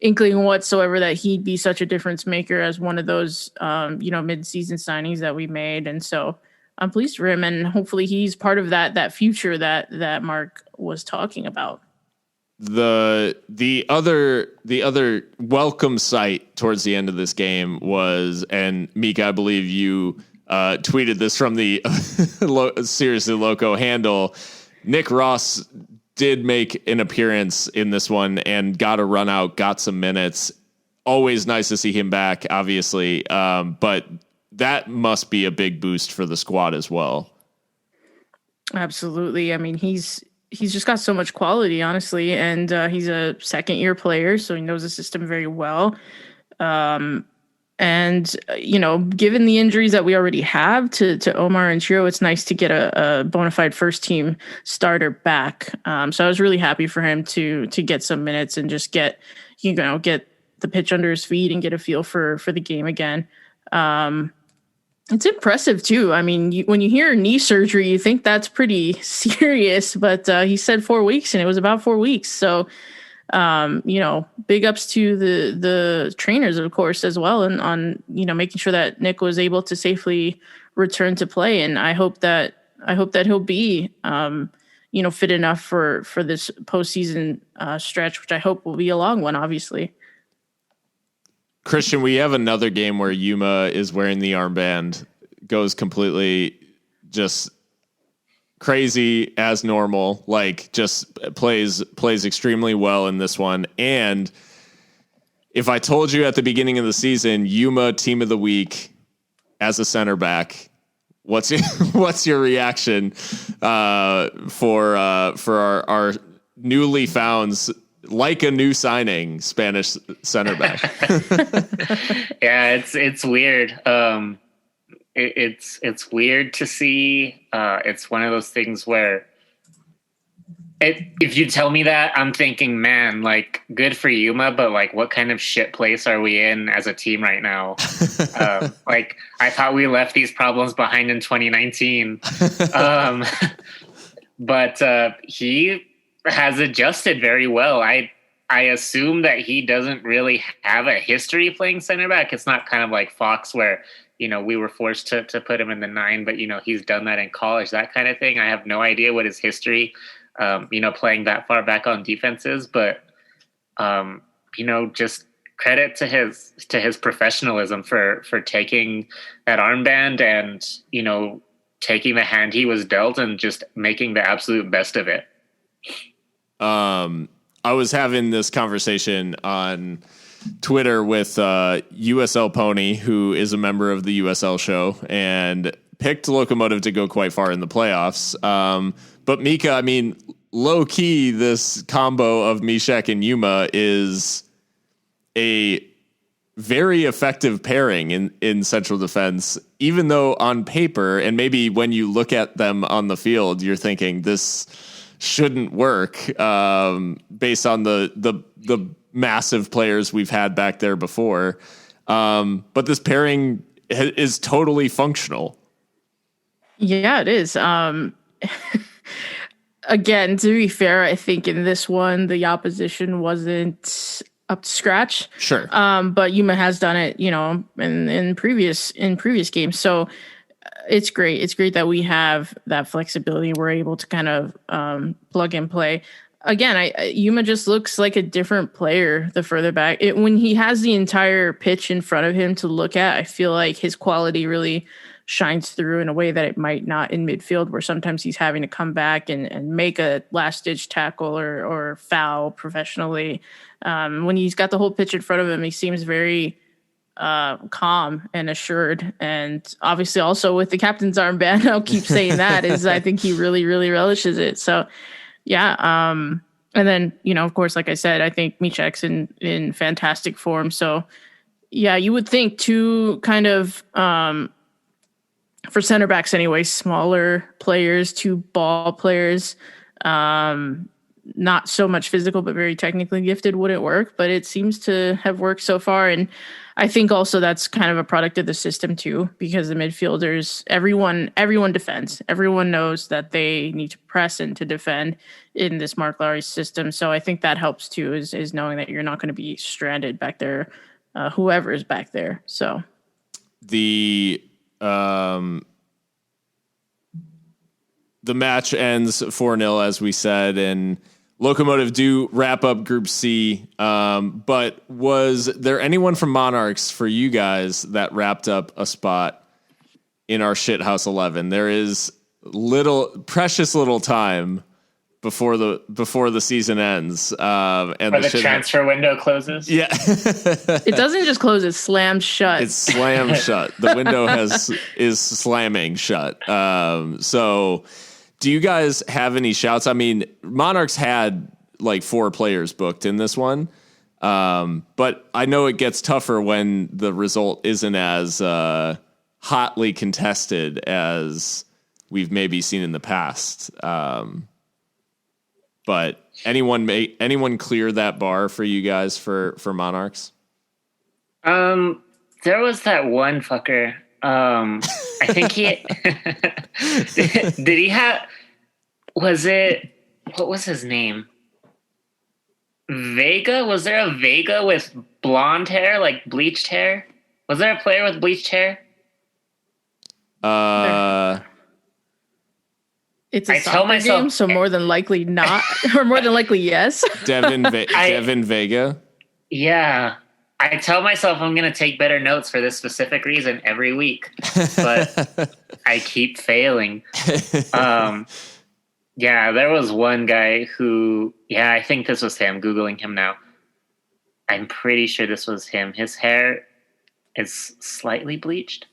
inkling whatsoever that he'd be such a difference maker as one of those mid-season signings that we made. And so I'm pleased for him, and hopefully he's part of that future that Mark was talking about. The other welcome sight towards the end of this game was, and Mikka, I believe you tweeted this from the Seriously Loco handle, Nick Ross did make an appearance in this one and got a run out, got some minutes. Always nice to see him back, obviously. But that must be a big boost for the squad as well. Absolutely. I mean, he's just got so much quality, honestly. And he's a second-year player, so he knows the system very well. And, given the injuries that we already have to Omar and Chiro, it's nice to get a bona fide first team starter back. So I was really happy for him to get some minutes and just get the pitch under his feet and get a feel for the game again. It's impressive too. I mean, when you hear knee surgery, you think that's pretty serious, but he said 4 weeks and it was about 4 weeks. So, big ups to the trainers, of course, as well. And on, making sure that Nick was able to safely return to play. And I hope that he'll be, fit enough for this postseason stretch, which I hope will be a long one, obviously. Christian, we have another game where Yuma is wearing the armband, goes completely just crazy as normal, like just plays extremely well in this one. And if I told you at the beginning of the season, Yuma team of the week as a center back, what's your reaction for our newly found, like a new signing, Spanish center back? Yeah, it's weird. It's weird to see. It's one of those things where if you tell me that, I'm thinking, man, like, good for Yuma, but like, what kind of shit place are we in as a team right now? Like, I thought we left these problems behind in 2019. But he has adjusted very well. I assume that he doesn't really have a history playing center back. It's not kind of like Fox where, we were forced to put him in the 9, but, he's done that in college, that kind of thing. I have no idea what his history, playing that far back on defense is, but, just credit to his professionalism for taking that armband and, taking the hand he was dealt and just making the absolute best of it. I was having this conversation on Twitter with USL Pony, who is a member of the USL show, and picked Locomotive to go quite far in the playoffs. But Mika, I mean, low key, this combo of Mishek and Yuma is a very effective pairing in central defense, even though on paper, and maybe when you look at them on the field, you're thinking this shouldn't work based on the massive players we've had back there before. But this pairing is totally functional. Yeah, it is. Again, to be fair, I think in this one, the opposition wasn't up to scratch. Sure. But Yuma has done it, in previous games. So it's great. It's great that we have that flexibility. We're able to kind of plug and play. Again, Yuma just looks like a different player the further back. When he has the entire pitch in front of him to look at, I feel like his quality really shines through in a way that it might not in midfield, where sometimes he's having to come back and make a last-ditch tackle or foul professionally. When he's got the whole pitch in front of him, he seems very calm and assured. And obviously also with the captain's armband, I'll keep saying that, is I think he really, really relishes it. So, yeah. And then, of course, like I said, I think Mishek's in fantastic form. So, yeah, you would think two kind of, for center backs anyway, smaller players, two ball players, not so much physical, but very technically gifted wouldn't work, but it seems to have worked so far. And I think also that's kind of a product of the system too, because the midfielders, everyone defends. Everyone knows that they need to press and to defend in this Mark Lowry system. So I think that helps too, is knowing that you're not going to be stranded back there, whoever is back there. So the match ends 4-0, as we said, and Locomotive do wrap up Group C. But was there anyone from Monarchs for you guys that wrapped up a spot in our shithouse 11? There is precious little time before the season ends, and the transfer window closes. Yeah, it doesn't just close; it slams shut. It's slammed shut. The window is slamming shut. So, do you guys have any shouts? I mean, Monarchs had like 4 players booked in this one. But I know it gets tougher when the result isn't as hotly contested as we've maybe seen in the past. But anyone clear that bar for you guys for Monarchs? There was that one fucker. I think he did he have, was it, what was his name? Vega? Was there a Vega with blonde hair, like bleached hair? Was there a player with bleached hair? It's a soccer game, so more than likely not, or more than likely yes. Devin Vega. Yeah. I tell myself I'm going to take better notes for this specific reason every week, but I keep failing. Yeah, there was one guy who, I think this was him. Googling him now. I'm pretty sure this was him. His hair is slightly bleached.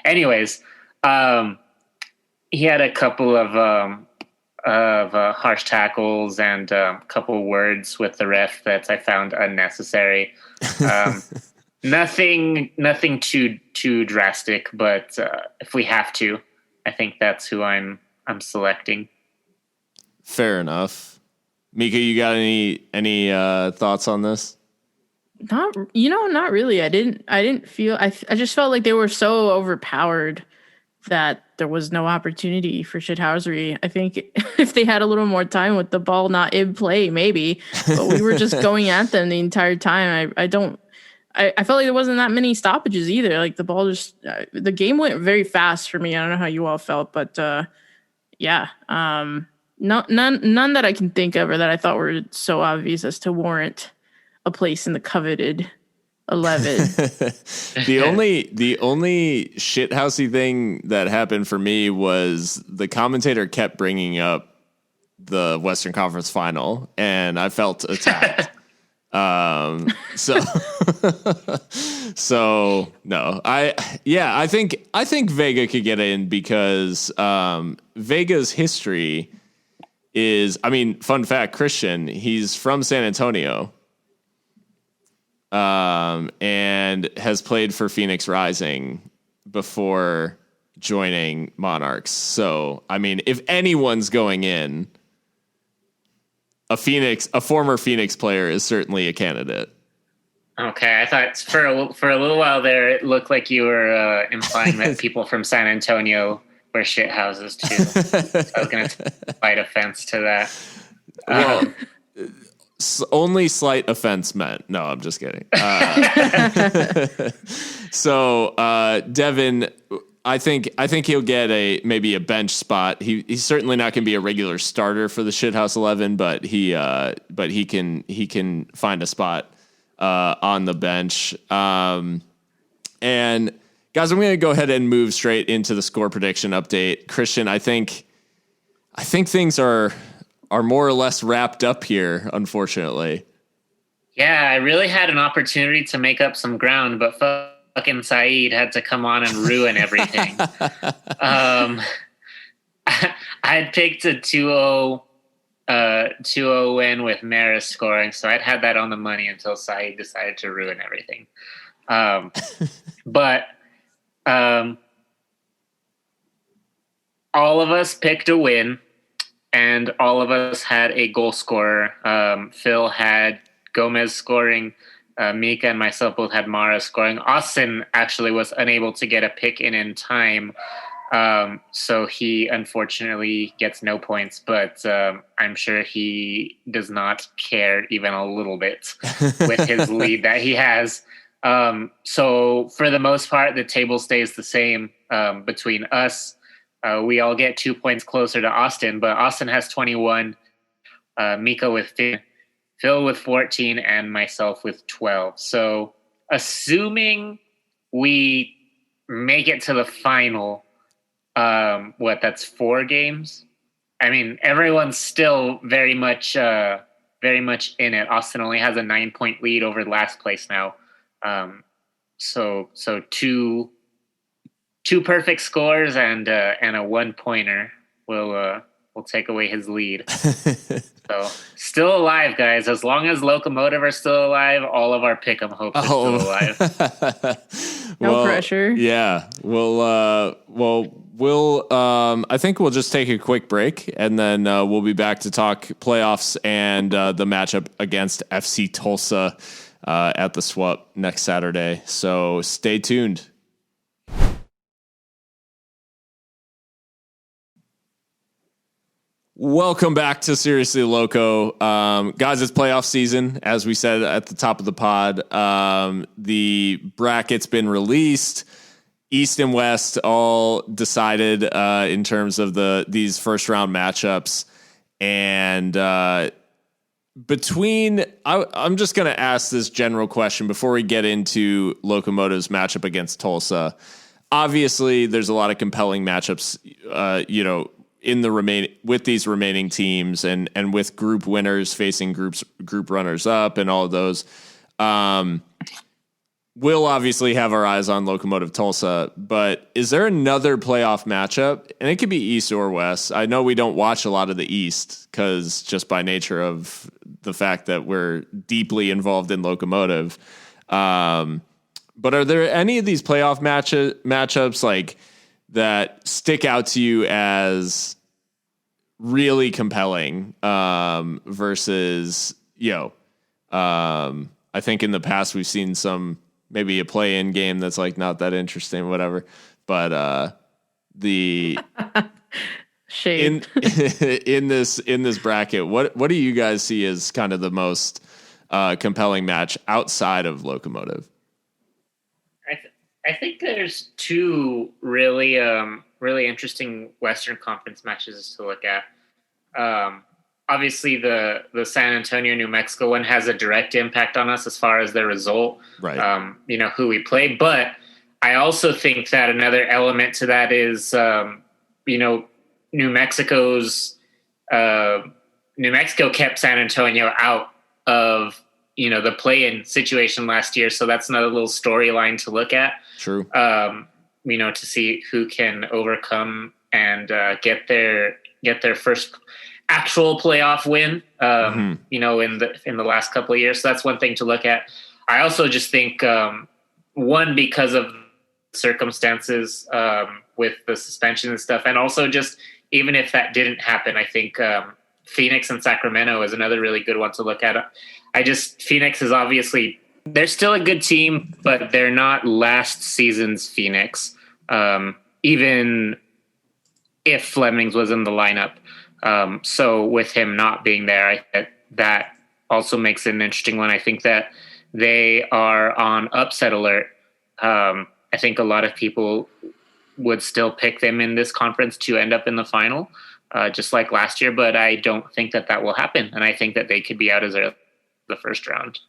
Anyways, he had a couple of harsh tackles and a couple words with the ref that I found unnecessary. Nothing too drastic, but if we have to, I think that's who I'm selecting. Fair enough. Mika, you got any thoughts on this? Not really. I didn't feel. I just felt like they were so overpowered that there was no opportunity for shithousery. I think if they had a little more time with the ball not in play, maybe. But we were just going at them the entire time. I felt like there wasn't that many stoppages either. Like the ball just, the game went very fast for me. I don't know how you all felt, but none that I can think of or that I thought were so obvious as to warrant a place in the coveted 11. The only shithousey thing that happened for me was the commentator kept bringing up the Western Conference Final, and I felt attacked. So no, I think Vega could get in because Vega's history is, fun fact, Christian, he's from San Antonio. And has played for Phoenix Rising before joining Monarchs. So, if anyone's going in, a former Phoenix player is certainly a candidate. Okay, I thought for a little while there, it looked like you were implying that people from San Antonio were shithouses too. So I was going to fight offense to that. Well, only slight offense meant. No, I'm just kidding. So Devin, I think he'll get maybe a bench spot. He's certainly not going to be a regular starter for the Shithouse 11, but he can find a spot on the bench. And guys, I'm going to go ahead and move straight into the score prediction update. Christian, I think things are more or less wrapped up here, unfortunately. Yeah, I really had an opportunity to make up some ground, but fucking Saeed had to come on and ruin everything. I had picked a 2-0 win with Maris scoring, so I'd had that on the money until Saeed decided to ruin everything. But all of us picked a win. And all of us had a goal scorer. Phil had Gomez scoring. Mika and myself both had Mara scoring. Austin actually was unable to get a pick in time. So he unfortunately gets no points. But I'm sure he does not care even a little bit with his lead that he has. So for the most part, the table stays the same between us. We all get 2 points closer to Austin, but Austin has 21, Mika with 15, Phil with 14, and myself with 12. So assuming we make it to the final, that's 4 games? Everyone's still very much in it. Austin only has a 9-point lead over last place now. So two perfect scores and a 1-pointer will take away his lead. So still alive, guys. As long as Locomotive are still alive, all of our pick'em hopes are still alive. No pressure. Yeah. I think we'll just take a quick break, and then we'll be back to talk playoffs and the matchup against FC Tulsa at the Swap next Saturday. So stay tuned. Welcome back to Seriously Loco. Guys, it's playoff season, as we said at the top of the pod. The bracket's been released. East and West all decided in terms of these first round matchups. And I'm just going to ask this general question before we get into Locomotive's matchup against Tulsa. Obviously, there's a lot of compelling matchups, with these remaining teams and with group winners facing group runners up and all of those. We'll obviously have our eyes on Locomotive Tulsa, but is there another playoff matchup? And it could be East or West. I know we don't watch a lot of the East because just by nature of the fact that we're deeply involved in Locomotive. But are there any of these playoff matchups like that stick out to you as really compelling versus, I think in the past we've seen maybe a play-in game that's like not that interesting, whatever. But the shade in this bracket, what do you guys see as kind of the most compelling match outside of Locomotive? I think there's two really interesting Western Conference matches to look at. Obviously, the San Antonio, New Mexico one has a direct impact on us as far as the result, right? Who we play. But I also think that another element to that is, New Mexico kept San Antonio out of the play-in situation last year. So that's another little storyline to look at. True. To see who can overcome and get their first actual playoff win, in the last couple of years. So that's one thing to look at. I also just think, one, because of circumstances with the suspension and stuff, and also just even if that didn't happen, I think Phoenix and Sacramento is another really good one to look at. Phoenix is obviously, they're still a good team, but they're not last season's Phoenix. Even if Flemings was in the lineup. So with him not being there, that also makes it an interesting one. I think that they are on upset alert. I think a lot of people would still pick them in this conference to end up in the final, just like last year, but I don't think that will happen. And I think that they could be out as early the first round.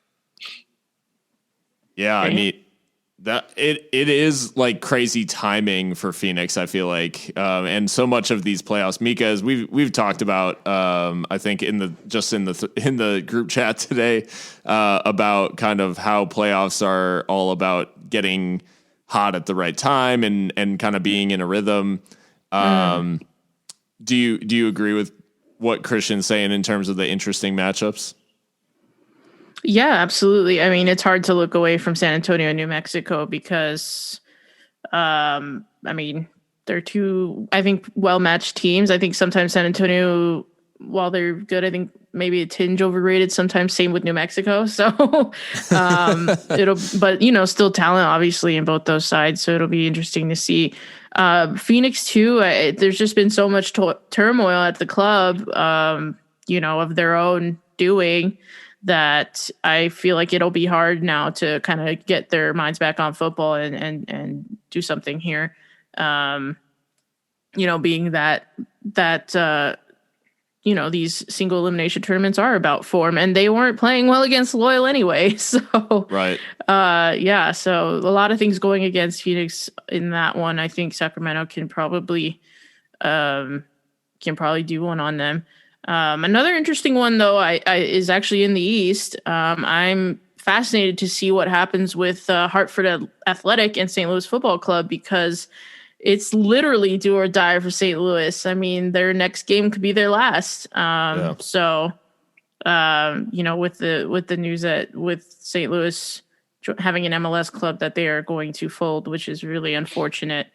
Yeah, I mean that it is like crazy timing for Phoenix, I feel like, and so much of these playoffs, Mika, as we've talked about, I think in the group chat today, about kind of how playoffs are all about getting hot at the right time and kind of being in a rhythm. Do you agree with what Christian's saying in terms of the interesting matchups? Yeah, absolutely. I mean, it's hard to look away from San Antonio and New Mexico because, they're two, I think, well-matched teams. I think sometimes San Antonio, while they're good, I think maybe a tinge overrated, sometimes same with New Mexico. So, still talent, obviously, in both those sides. So it'll be interesting to see. Phoenix, too, there's just been so much turmoil at the club, of their own doing, that I feel like it'll be hard now to kind of get their minds back on football and do something here. Being that these single elimination tournaments are about form, and they weren't playing well against Loyal anyway. So, right. So a lot of things going against Phoenix in that one. I think Sacramento can probably do one on them. Another interesting one, though, is actually in the East. I'm fascinated to see what happens with Hartford Athletic and St. Louis Football Club, because it's literally do or die for St. Louis. I mean, their next game could be their last. So With the news that with St. Louis having an MLS club that they are going to fold, which is really unfortunate.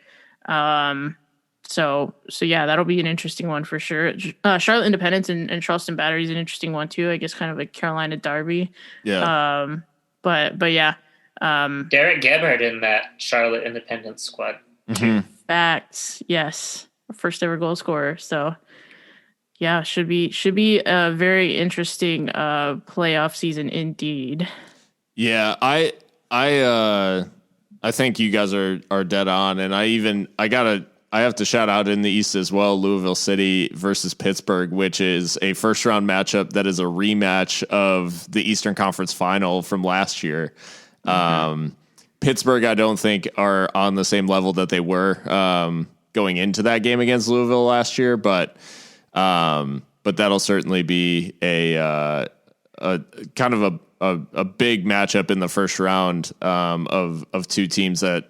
So yeah, that'll be an interesting one for sure. Charlotte Independence and Charleston Battery is an interesting one too. I guess kind of a Carolina derby. Yeah. But yeah. Derek Gebhardt in that Charlotte Independence squad. Mm-hmm. Facts. Yes. First ever goal scorer. So yeah, should be a very interesting playoff season indeed. Yeah, I think you guys are dead on, and I have to shout out in the East as well, Louisville City versus Pittsburgh, which is a first round matchup that is a rematch of the Eastern Conference Final from last year. Mm-hmm. Pittsburgh, I don't think are on the same level that they were going into that game against Louisville last year, but that'll certainly be a kind of a big matchup in the first round of two teams that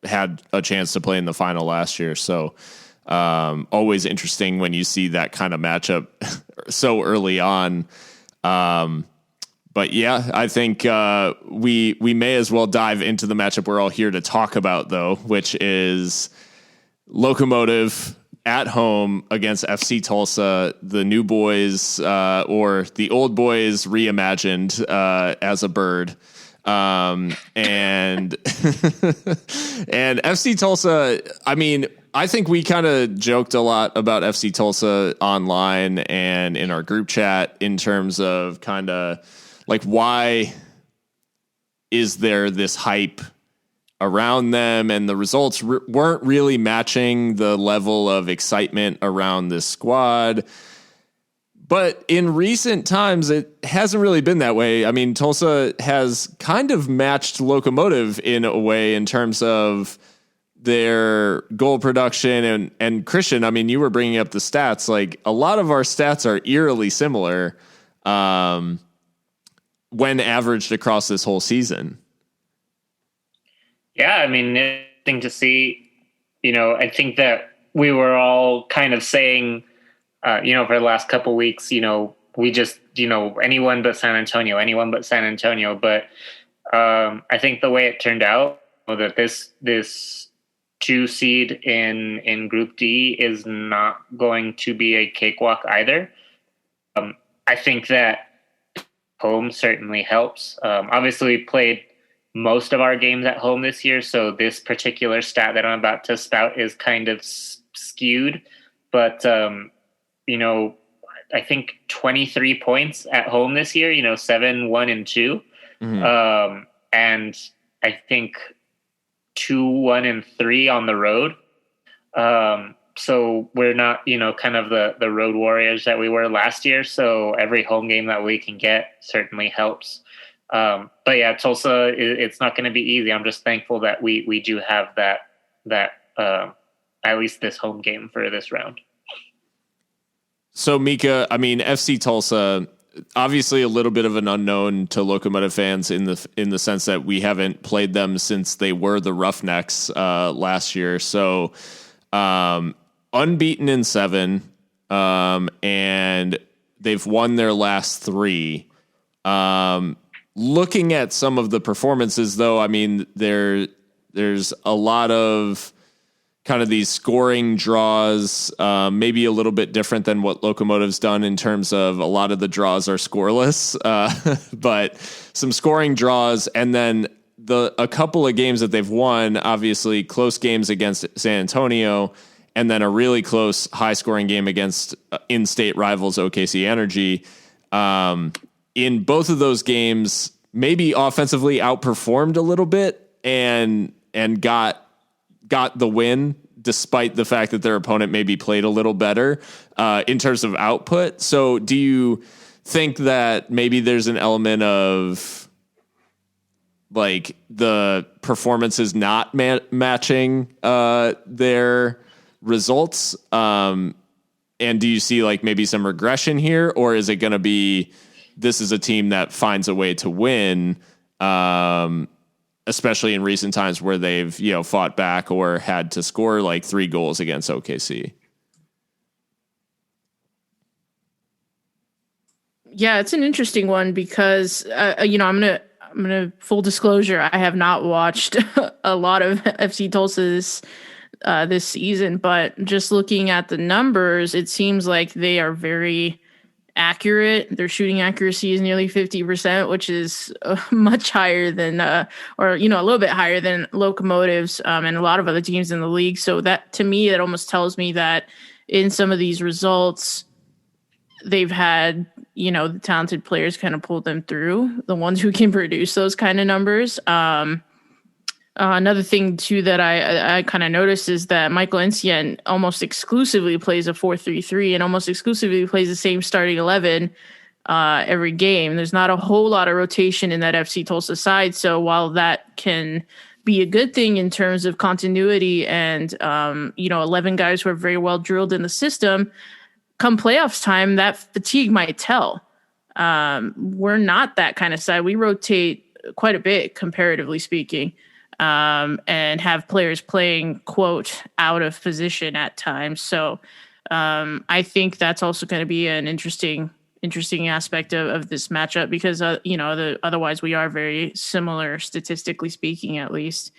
had a chance to play in the final last year. So always interesting when you see that kind of matchup so early on. But yeah, I think we may as well dive into the matchup we're all here to talk about, though, which is Locomotive at home against FC Tulsa, the new boys or the old boys reimagined as a bird. And and FC Tulsa, I mean, I think we kind of joked a lot about FC Tulsa online and in our group chat in terms of kind of like, why is there this hype around them, and the results weren't really matching the level of excitement around this squad. But in recent times, it hasn't really been that way. I mean, Tulsa has kind of matched Locomotive in a way in terms of their goal production. And Christian, I mean, you were bringing up the stats. Like, a lot of our stats are eerily similar when averaged across this whole season. Yeah, I mean, interesting to see. I think that we were all kind of saying, for the last couple of weeks, we just, anyone but San Antonio. But I think the way it turned out, that this 2 seed in Group D is not going to be a cakewalk either. I think that home certainly helps. Obviously, we played most of our games at home this year, so this particular stat that I'm about to spout is kind of skewed. But I think 23 points at home this year. 7, 1, and 2, mm-hmm. And I think 2, 1, and 3 on the road. So we're not, kind of the road warriors that we were last year. So every home game that we can get certainly helps. But yeah, Tulsa, it's not going to be easy. I'm just thankful that we do have that at least this home game for this round. So Mika, I mean, FC Tulsa, obviously a little bit of an unknown to Locomotive fans in the sense that we haven't played them since they were the Roughnecks last year. So unbeaten in 7, and they've won their last 3. Looking at some of the performances, though, I mean, there's a lot of kind of these scoring draws, maybe a little bit different than what Locomotive's done in terms of a lot of the draws are scoreless, but some scoring draws, and then a couple of games that they've won, obviously close games against San Antonio, and then a really close high-scoring game against in-state rivals OKC Energy. In both of those games, maybe offensively outperformed a little bit and got the win, despite the fact that their opponent maybe played a little better in terms of output. So do you think that maybe there's an element of like the performance is not matching their results? And do you see like maybe some regression here, or is it going to be, this is a team that finds a way to win, especially in recent times where they've, fought back or had to score like 3 goals against OKC? Yeah, it's an interesting one because I'm gonna full disclosure. I have not watched a lot of FC Tulsa this season, but just looking at the numbers, it seems like they are very accurate. Their shooting accuracy is nearly 50%, which is much higher than, or a little bit higher than Locomotives and a lot of other teams in the league. So that, to me, that almost tells me that in some of these results, they've had, the talented players kind of pull them through, the ones who can produce those kind of numbers. Another thing too that I kind of noticed is that Michael Ensien almost exclusively plays a 4-3-3 and almost exclusively plays the same starting 11 every game. There's not a whole lot of rotation in that FC Tulsa side. So while that can be a good thing in terms of continuity and 11 guys who are very well drilled in the system, come playoffs time, that fatigue might tell. We're not that kind of side. We rotate quite a bit, comparatively speaking, and have players playing, quote, out of position at times. So I think that's also going to be an interesting aspect of this matchup because, otherwise we are very similar, statistically speaking, at least.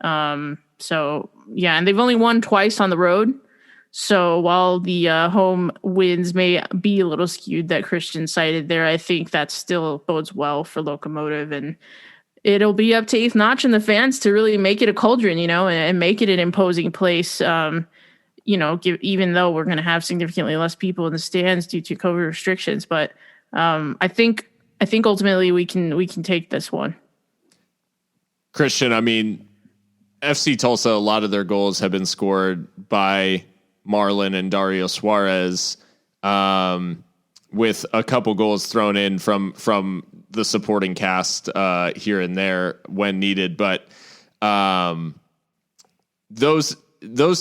So, yeah, and they've only won twice on the road. So while the home wins may be a little skewed that Christian cited there, I think that still bodes well for Locomotive, and it'll be up to Eighth Notch and the fans to really make it a cauldron, and make it an imposing place. Even though we're going to have significantly less people in the stands due to COVID restrictions, but I think ultimately we can take this one. Christian, I mean, FC Tulsa, a lot of their goals have been scored by Marlon and Dario Suarez, with a couple goals thrown in from the supporting cast here and there when needed. But those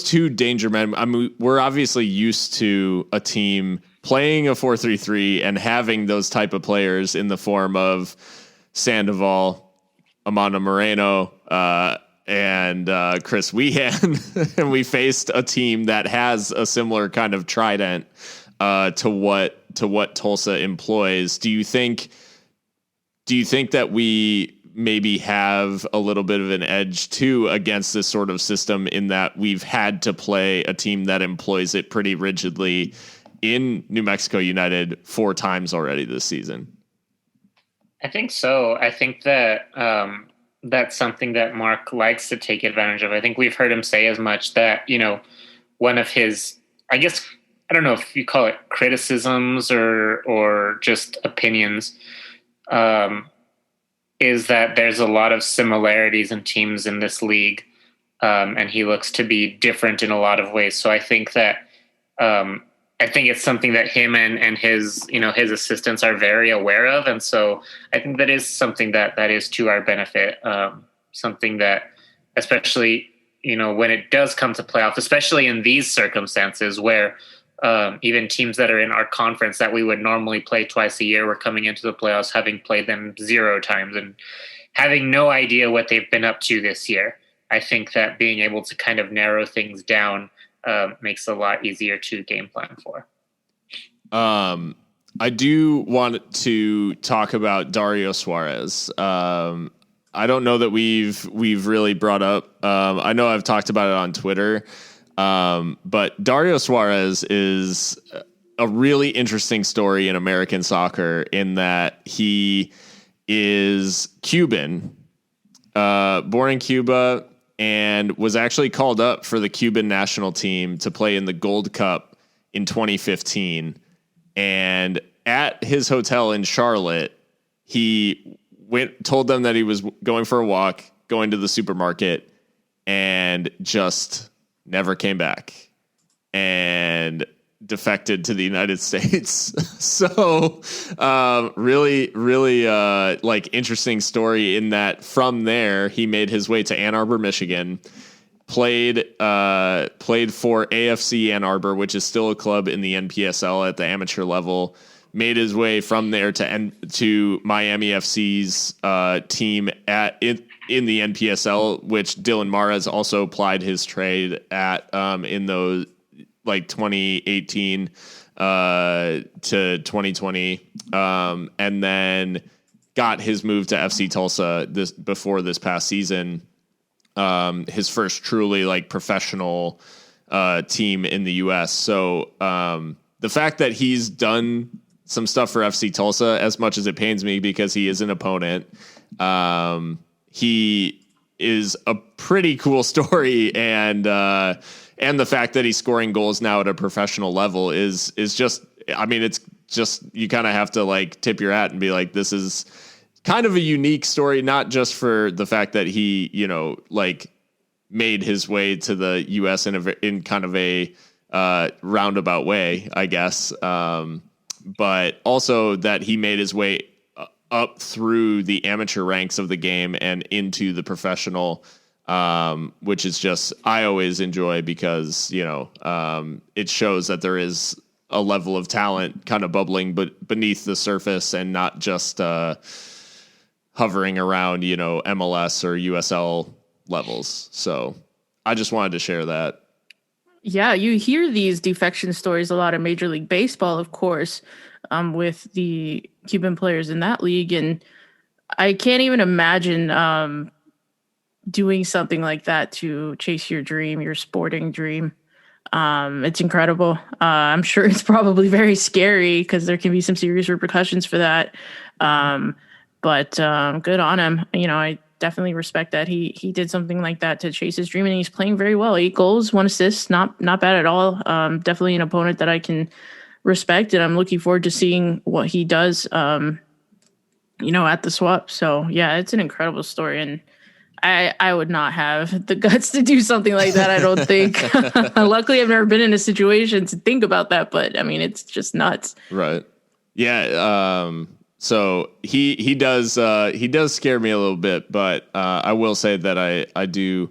two danger men, I mean, we're obviously used to a team playing a 4-3-3 and having those type of players in the form of Sandoval, Amanda Moreno, and Chris Wehan, and we faced a team that has a similar kind of trident to what Tulsa employs. Do you think that we maybe have a little bit of an edge too against this sort of system in that we've had to play a team that employs it pretty rigidly in New Mexico United 4 times already this season? I think so. I think that that's something that Mark likes to take advantage of. I think we've heard him say as much that, one of his, I guess, I don't know if you call it criticisms or just opinions, is that there's a lot of similarities in teams in this league. And he looks to be different in a lot of ways. So I think that, I think it's something that him and his, his assistants are very aware of. And so I think that is something that is to our benefit. Something that, especially, when it does come to playoffs, especially in these circumstances where even teams that are in our conference that we would normally play twice a year, we're coming into the playoffs having played them 0 times and having no idea what they've been up to this year. I think that being able to kind of narrow things down makes it a lot easier to game plan for. I do want to talk about Dario Suarez. I don't know that we've really brought up. I know I've talked about it on Twitter, but Dario Suarez is a really interesting story in American soccer in that he is Cuban, born in Cuba, and was actually called up for the Cuban national team to play in the Gold Cup in 2015. And at his hotel in Charlotte, he told them that he was going for a walk, going to the supermarket, and just never came back and defected to the United States. So really interesting story in that from there, he made his way to Ann Arbor, Michigan, played for AFC Ann Arbor, which is still a club in the NPSL at the amateur level, made his way from there to Miami FC's team in the NPSL, which Dylan Mares also applied his trade at in those 2018 to 2020, and then got his move to FC Tulsa before this past season. His first truly like professional team in the U.S. So the fact that he's done some stuff for FC Tulsa, as much as it pains me because he is an opponent, he is a pretty cool story, and the fact that he's scoring goals now at a professional level is just, I mean, it's just, you kind of have to like tip your hat and be like, this is kind of a unique story, not just for the fact that he, you know, like made his way to the U.S. in kind of a roundabout way, I guess, but also that he made his way up through the amateur ranks of the game and into the professional, which is just, I always enjoy because, you know, it shows that there is a level of talent kind of bubbling but beneath the surface and not just hovering around, you know, MLS or USL levels. So I just wanted to share that. Yeah, you hear these defection stories a lot in Major League Baseball, of course, with the Cuban players in that league. And I can't even imagine doing something like that to chase your dream, your sporting dream. It's incredible. I'm sure it's probably very scary because there can be some serious repercussions for that. But good on him. You know, I definitely respect that he did something like that to chase his dream, and he's playing very well. 8 goals, 1 assist, not bad at all. Definitely an opponent that I can respect, and I'm looking forward to seeing what he does, you know, at the swap. So yeah, it's an incredible story, and I would not have the guts to do something like that, I don't think. Luckily, I've never been in a situation to think about that, but I mean, it's just nuts. Right. Yeah. So he does scare me a little bit, but I will say that I do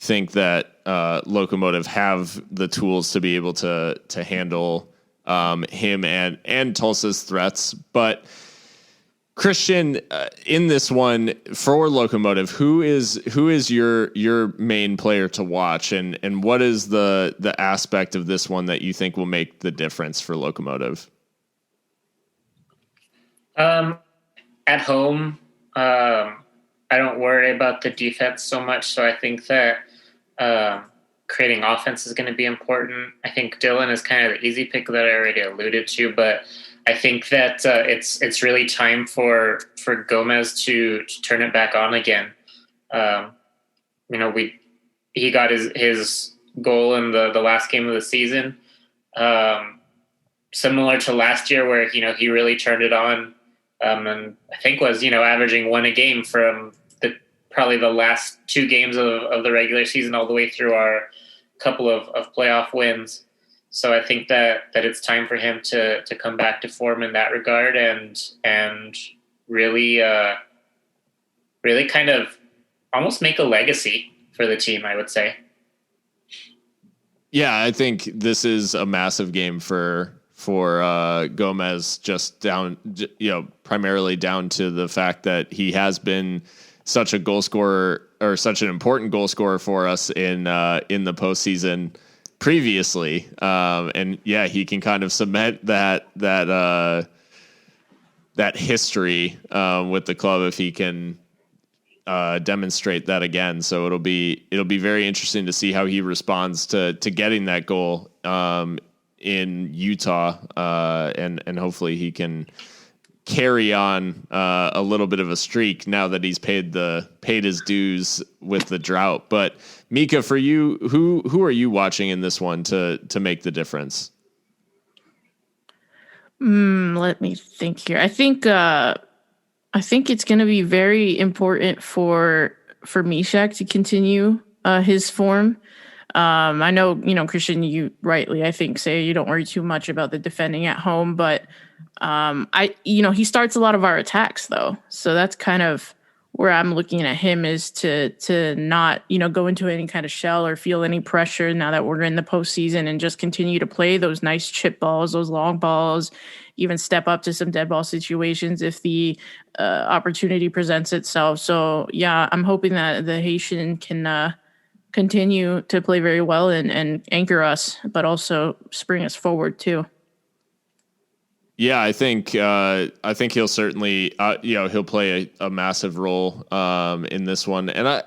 think that Locomotive have the tools to be able to handle him and Tulsa's threats. But Christian, in this one for Locomotive, who is your main player to watch, and what is the aspect of this one that you think will make the difference for Locomotive? At home, I don't worry about the defense so much. So I think that creating offense is going to be important. I think Dylan is kind of the easy pick that I already alluded to, but I think that it's really time for Gomez to turn it back on again. You know, he got his goal in the last game of the season, similar to last year where, you know, he really turned it on. And I think was, you know, averaging 1 a game from probably the last 2 games of the regular season all the way through our couple of playoff wins. So I think that it's time for him to come back to form in that regard and really really kind of almost make a legacy for the team, I would say. Yeah, I think this is a massive game for Gomez, just down, you know, primarily down to the fact that he has been such a goal scorer, or such an important goal scorer for us in the postseason previously. And yeah, he can kind of cement that history with the club if he can demonstrate that again. So it'll be very interesting to see how he responds to getting that goal in Utah, and hopefully he can carry on a little bit of a streak now that he's paid his dues with the drought. But Mikka, for you, who are you watching in this one to make the difference? Let me think here. I think it's going to be very important for Mishak to continue his form. I know, you know, Christian, you rightly, I think, say you don't worry too much about the defending at home, but he starts a lot of our attacks though. So that's kind of where I'm looking at him, is to not, you know, go into any kind of shell or feel any pressure now that we're in the postseason, and just continue to play those nice chip balls, those long balls, even step up to some dead ball situations if the opportunity presents itself. So yeah, I'm hoping that the Haitian can continue to play very well and anchor us, but also spring us forward too. Yeah, I think he'll certainly he'll play a massive role in this one. And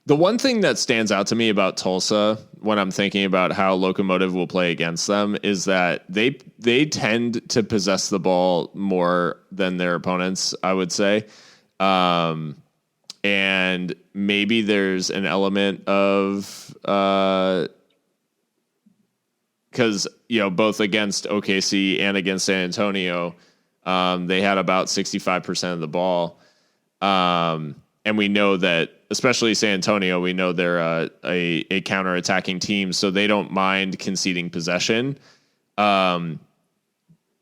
the one thing that stands out to me about Tulsa when I'm thinking about how Locomotive will play against them is that they tend to possess the ball more than their opponents, I would say. And maybe there's an element of because both against OKC and against San Antonio, they had about 65% of the ball. And we know that, especially San Antonio, we know they're a counter-attacking team, so they don't mind conceding possession.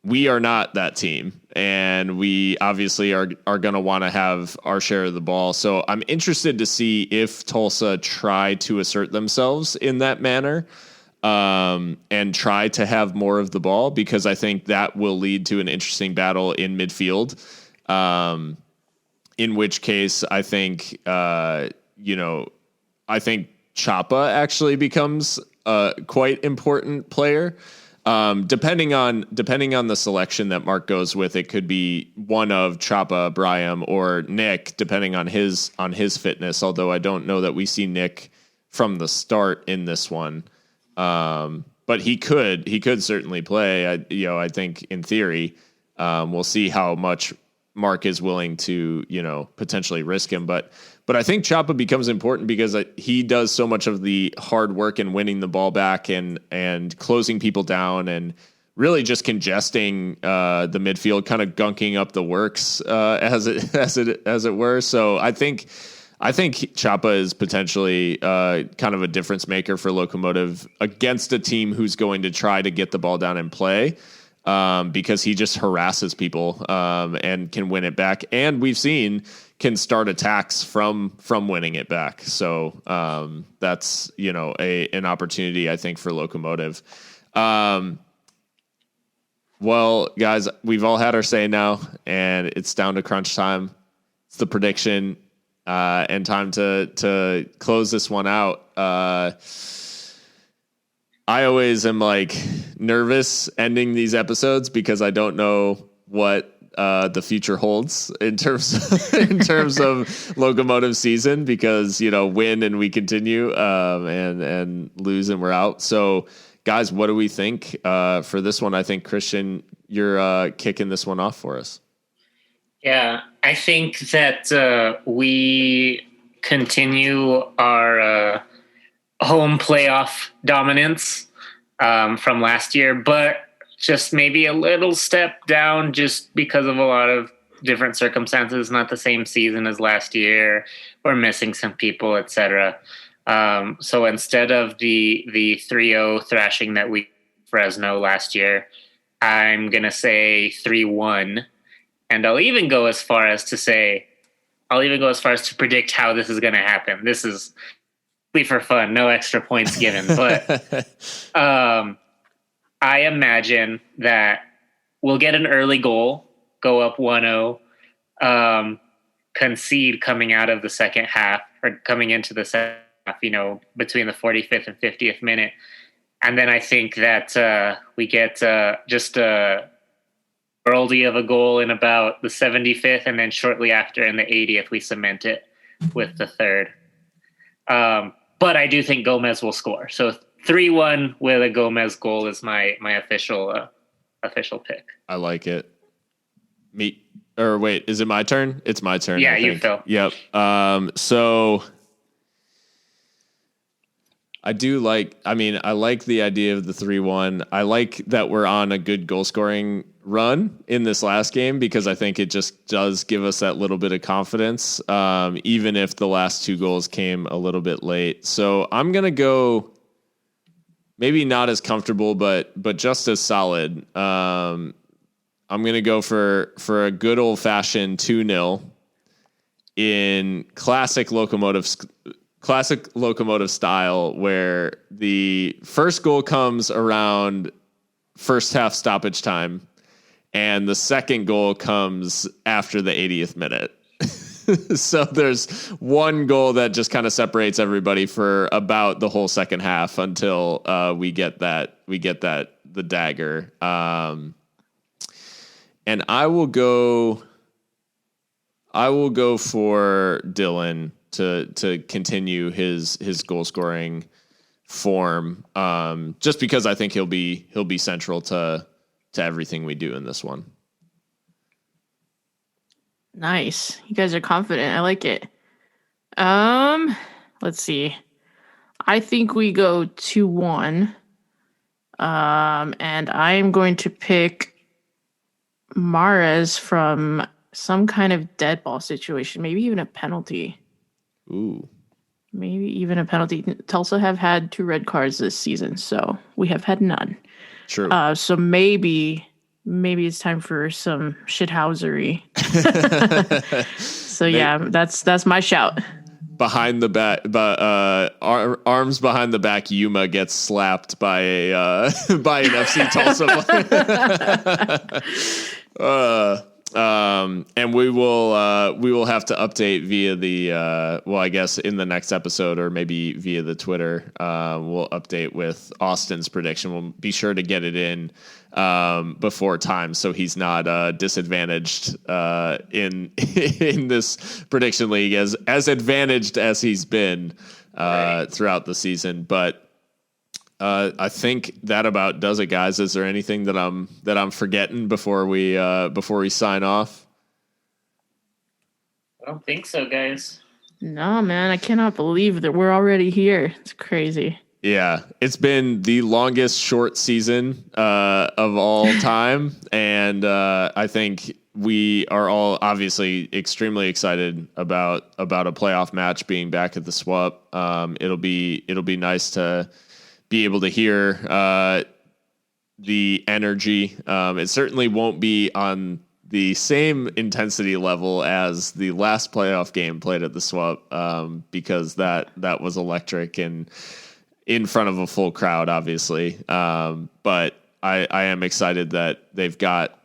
We are not that team, and we obviously are going to want to have our share of the ball. So I'm interested to see if Tulsa try to assert themselves in that manner and try to have more of the ball, because I think that will lead to an interesting battle in midfield. In which case, I think, I think Chapa actually becomes a quite important player. Depending on the selection that Mark goes with, it could be one of Chapa, Brahim, or Nick, depending on his fitness. Although I don't know that we see Nick from the start in this one, but he could certainly play. I think in theory, we'll see how much Mark is willing to, potentially risk him. But I think Chapa becomes important because he does so much of the hard work in winning the ball back and closing people down and really just congesting the midfield, kind of gunking up the works as it were. So I think Chapa is potentially kind of a difference maker for Locomotive against a team who's going to try to get the ball down and play. Because he just harasses people and can win it back, and we've seen can start attacks from winning it back. So that's an opportunity, I think, for Locomotive. Well, guys, we've all had our say now, and it's down to crunch time. It's the prediction and time to close this one out. I always am nervous ending these episodes because I don't know what the future holds in terms of Locomotive season, because win and we continue and lose and we're out. So guys, what do we think for this one? I think Christian, you're kicking this one off for us. Yeah, I think that we continue our home playoff dominance from last year, but just maybe a little step down just because of a lot of different circumstances, not the same season as last year. We're missing some people, etc. So instead of the 3-0 thrashing that we Fresno last year, I'm going to say 3-1. And I'll even go as far as to predict how this is going to happen. This is for fun, no extra points given. But I imagine that we'll get an early goal, go up 1-0, concede coming out of the second half, or coming into the second half, between the 45th and 50th minute. And then I think that we get just a worldie of a goal in about the 75th, and then shortly after in the 80th, we cement it with the third. But I do think Gomez will score. So 3-1 with a Gomez goal is my official pick. I like it. Wait, is it my turn? It's my turn. Yeah, you, Phil. Yep. So I like the idea of the 3-1. I like that we're on a good goal scoring run in this last game, because I think it just does give us that little bit of confidence, even if the last two goals came a little bit late. So I'm going to go maybe not as comfortable, but just as solid. I'm going to go for a good old fashioned 2-0 in classic Locomotive style, where the first goal comes around first half stoppage time, and the second goal comes after the 80th minute. So there's one goal that just kind of separates everybody for about the whole second half until we get the dagger. And I will go for Dylan to continue his goal scoring form. Just because I think he'll be central to everything we do in this one. Nice. You guys are confident. I like it. Let's see. I think we go 2-1. And I'm going to pick Mahrez from some kind of dead ball situation, maybe even a penalty. Ooh. Maybe even a penalty. Tulsa have had 2 red cards this season, so we have had none. True. So maybe it's time for some shithousery. So yeah, that's my shout. Behind the back, arms behind the back, Yuma gets slapped by an FC Tulsa player. And we will have to update via the I guess in the next episode or maybe via the Twitter. We'll update with Austin's prediction. We'll be sure to get it in before time, so he's not disadvantaged in this prediction league as advantaged as he's been throughout the season. But I think that about does it, guys. Is there anything that I'm forgetting before we sign off? I don't think so, guys. No, man, I cannot believe that we're already here. It's crazy. Yeah, it's been the longest short season of all time, and I think we are all obviously extremely excited about a playoff match being back at the Swap. It'll be nice to be able to hear the energy. It certainly won't be on the same intensity level as the last playoff game played at the Swap, because that was electric and in front of a full crowd, obviously. But I am excited that they've got,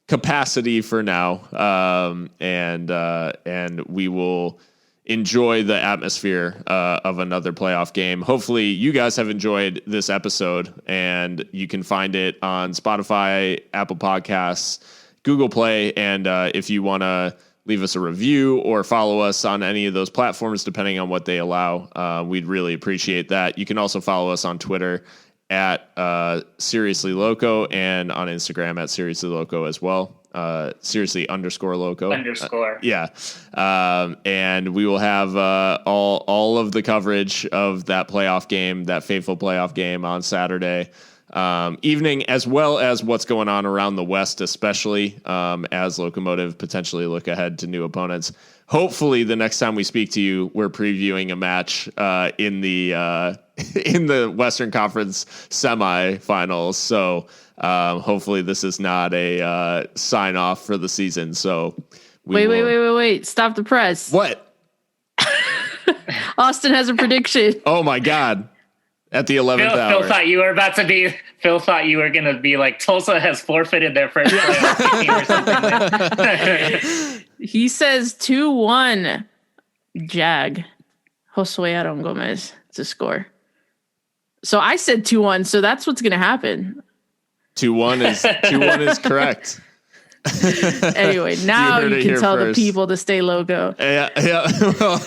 capacity for now. And we will enjoy the atmosphere of another playoff game. Hopefully you guys have enjoyed this episode, and you can find it on Spotify, Apple Podcasts, Google Play. And if you want to leave us a review or follow us on any of those platforms, depending on what they allow, we'd really appreciate that. You can also follow us on Twitter at Seriously Loco and on Instagram at Seriously Loco as well. Seriously_Loco. Yeah. And we will have all of the coverage of that playoff game, that fateful playoff game on Saturday evening, as well as what's going on around the West, especially as Locomotive potentially look ahead to new opponents. Hopefully the next time we speak to you, we're previewing a match in the Western Conference semifinals. So hopefully this is not a sign off for the season. So wait. Stop the press. What? Austin has a prediction. Oh my God. At the 11th hour. Phil thought you were going to be like, Tulsa has forfeited their first playoff game or something. He says 2-1 Jag. Josue Aaron Gomez to score. So I said 2-1, so that's what's going to happen. 2-1 is correct. Anyway, now you can tell the people to stay loco. Yeah. Well,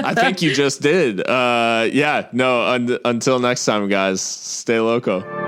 I think you just did. Until next time, guys, stay loco.